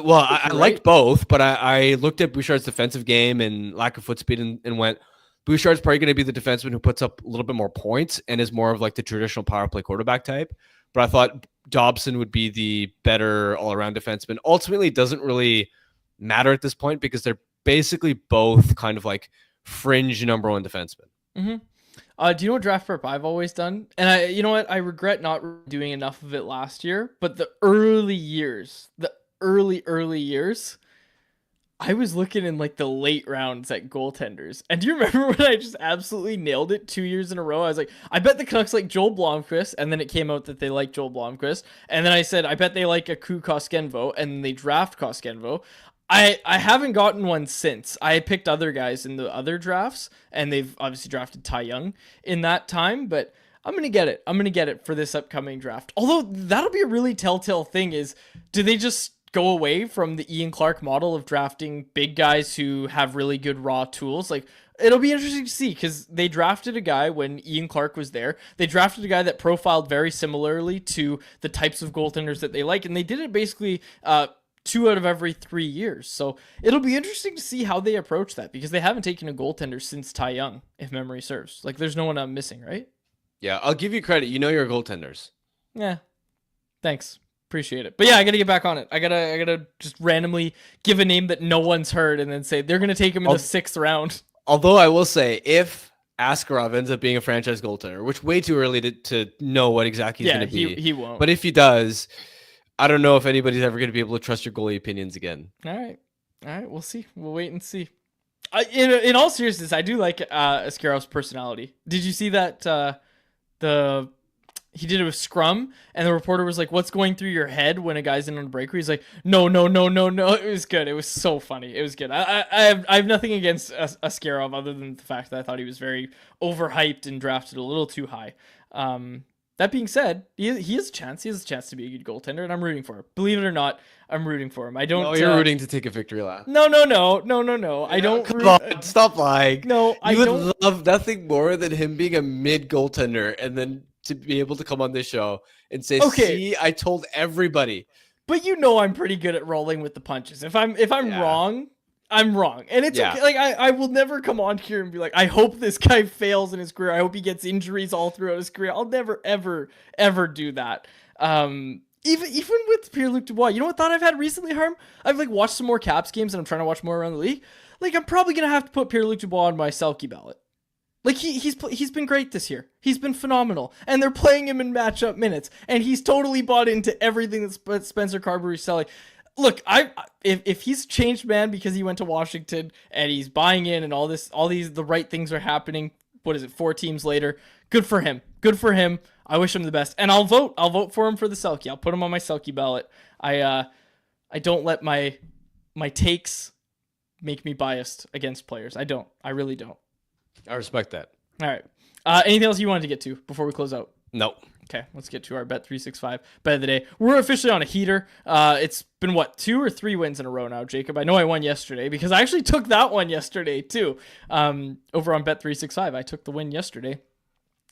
liked both, but I looked at Bouchard's defensive game and lack of foot speed and went, Bouchard's probably going to be the defenseman who puts up a little bit more points and is more of like the traditional power play quarterback type. But I thought Dobson would be the better all-around defenseman. Ultimately, it doesn't really matter at this point because they're basically both kind of like fringe number 1 defensemen. Mm-hmm. Do you know what draft prep I've always done? And you know what? I regret not doing enough of it last year, but the early years, I was looking in like the late rounds at goaltenders. And do you remember when I just absolutely nailed it 2 years in a row? I was like, I bet the Canucks like Joel Blomqvist. And then it came out that they like Joel Blomqvist. And then I said, I bet they like Aku Koskinen. And they draft Koskinen. I haven't gotten one since. I picked other guys in the other drafts. And they've obviously drafted Ty Young in that time. But I'm going to get it. I'm going to get it for this upcoming draft. Although that'll be a really telltale thing is, do they just go away from the Ian Clark model of drafting big guys who have really good raw tools? Like, it'll be interesting to see, because they drafted a guy when Ian Clark was there. They drafted a guy that profiled very similarly to the types of goaltenders that they like, and they did it basically 2 out of every 3 years. So it'll be interesting to see how they approach that, because they haven't taken a goaltender since Ty Young, if memory serves. Like, there's no one I'm missing, right? Yeah, I'll give you credit. You know your goaltenders. Yeah, thanks. Appreciate it. But yeah, I gotta get back on it. I gotta just randomly give a name that no one's heard and then say they're gonna take him in the 6th round. Although I will say, if Askarov ends up being a franchise goaltender, which way too early to know what exactly he's gonna be. He won't. But if he does, I don't know if anybody's ever gonna be able to trust your goalie opinions again. All right, we'll see. We'll wait and see. In all seriousness, I do like Askarov's personality. Did you see that he did it with scrum, and the reporter was like, "What's going through your head when a guy's in on a breaker?" He's like, No. It was good. It was so funny. It was good. I have nothing against Askarov other than the fact that I thought he was very overhyped and drafted a little too high. That being said, he has a chance. He has a chance to be a good goaltender, and I'm rooting for him. Believe it or not, I'm rooting for him. I don't. No, you're rooting to take a victory lap. No. I don't. Come on, stop lying. No, I don't. Would love nothing more than him being a mid goaltender, and then to be able to come on this show and say, okay, "See, I told everybody." But you know, I'm pretty good at rolling with the punches. If I'm wrong, I'm wrong, and it's okay. Like I will never come on here and be like, I hope this guy fails in his career. I hope he gets injuries all throughout his career. I'll never ever do that. Even with Pierre-Luc Dubois, you know what thought I've had recently, Harm? I've like watched some more Caps games, and I'm trying to watch more around the league. Like, I'm probably gonna have to put Pierre-Luc Dubois on my Selke ballot. Like, he's been great this year. He's been phenomenal, and they're playing him in matchup minutes, and he's totally bought into everything that Spencer Carberry's selling. Look, if he's changed man because he went to Washington and he's buying in and the right things are happening. What is it? 4 teams later. Good for him. I wish him the best, and I'll vote for him for the Selke. I'll put him on my Selke ballot. I don't let my takes make me biased against players. I don't. I really don't. I respect that. All right. Anything else you wanted to get to before we close out? No. Okay, let's get to our Bet365 bet of the day. We're officially on a heater. It's been, 2 or 3 wins in a row now, Jacob. I know I won yesterday because I actually took that one yesterday too. Over on Bet365, I took the win yesterday.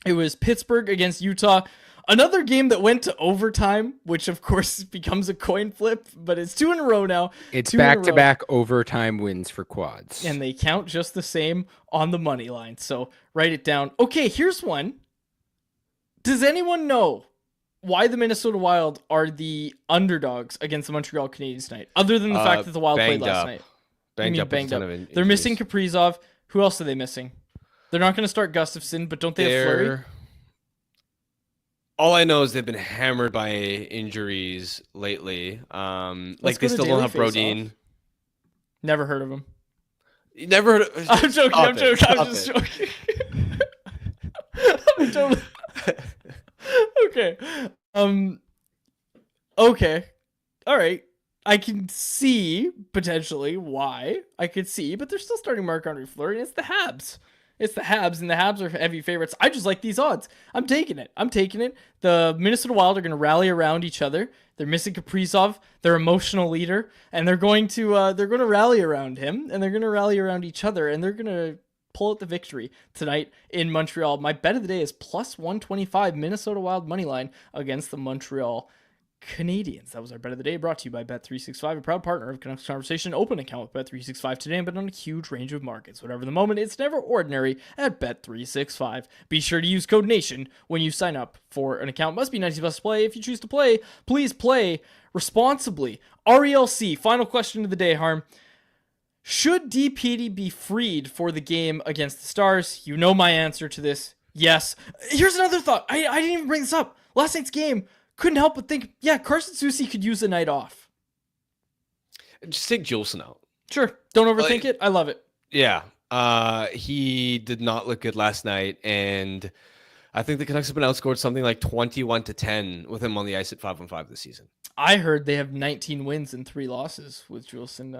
It was Pittsburgh against Utah. Another game that went to overtime, which of course becomes a coin flip, but it's 2 in a row now. It's back-to-back overtime wins for Quads. And they count just the same on the money line. So write it down. Okay, here's one. Does anyone know why the Minnesota Wild are the underdogs against the Montreal Canadiens tonight? Other than the fact that the Wild played last night. Banged up. They're missing Kaprizov. Who else are they missing? They're not going to start Gustafsson, but don't they have Fleury? All I know is they've been hammered by injuries lately. Like go they to still Daily don't have Face-Off. Brodeen. Never heard of him. You never heard of, I'm joking. Stop I'm joking. I'm it. just joking. I'm totally... Okay. Okay. All right. I can see potentially why. I could see, but they're still starting Marc-Andre Fleury, and it's the Habs. It's the Habs, and the Habs are heavy favorites. I just like these odds. I'm taking it. The Minnesota Wild are going to rally around each other. They're missing Kaprizov, their emotional leader, and they're going to rally around him, and they're going to rally around each other, and they're going to pull out the victory tonight in Montreal. My bet of the day is plus 125 Minnesota Wild money line against the Montreal Canadians. That was our bet of the day, brought to you by Bet365, a proud partner of Canucks Conversation. Open account with Bet365 today, but on a huge range of markets. Whatever the moment, it's never ordinary at Bet365. Be sure to use code NATION when you sign up for an account. Must be 19 plus to play. If you choose to play, please play responsibly. RELC, final question of the day, Harm. Should DPD be freed for the game against the Stars? You know my answer to this. Yes. Here's another thought. I didn't even bring this up. Last night's game, couldn't help but think, yeah, Carson Soucy could use a night off. Just take Juleson out. Sure. Don't overthink it. I love it. Yeah. He did not look good last night, and I think the Canucks have been outscored something like 21-10 with him on the ice at 5-on-5 this season. I heard they have 19 wins and 3 losses with Juleson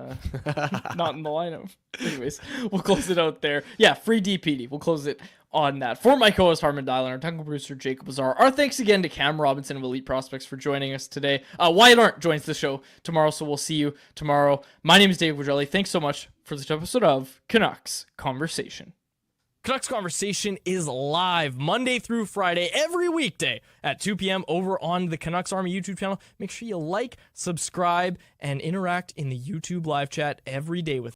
not in the lineup. Anyways, we'll close it out there. Yeah, free DPD. We'll close it on that. For my co-host Harman Dylan, our technical producer Jacob Lazar, our thanks again to Cam Robinson of Elite Prospects for joining us today. Wyatt Arndt joins the show tomorrow, so we'll see you tomorrow. My name is Dave Widrelli. Thanks so much for this episode of Canucks Conversation. Canucks Conversation is live Monday through Friday, every weekday at 2 p.m. over on the Canucks Army YouTube channel. Make sure you like, subscribe, and interact in the YouTube live chat every day with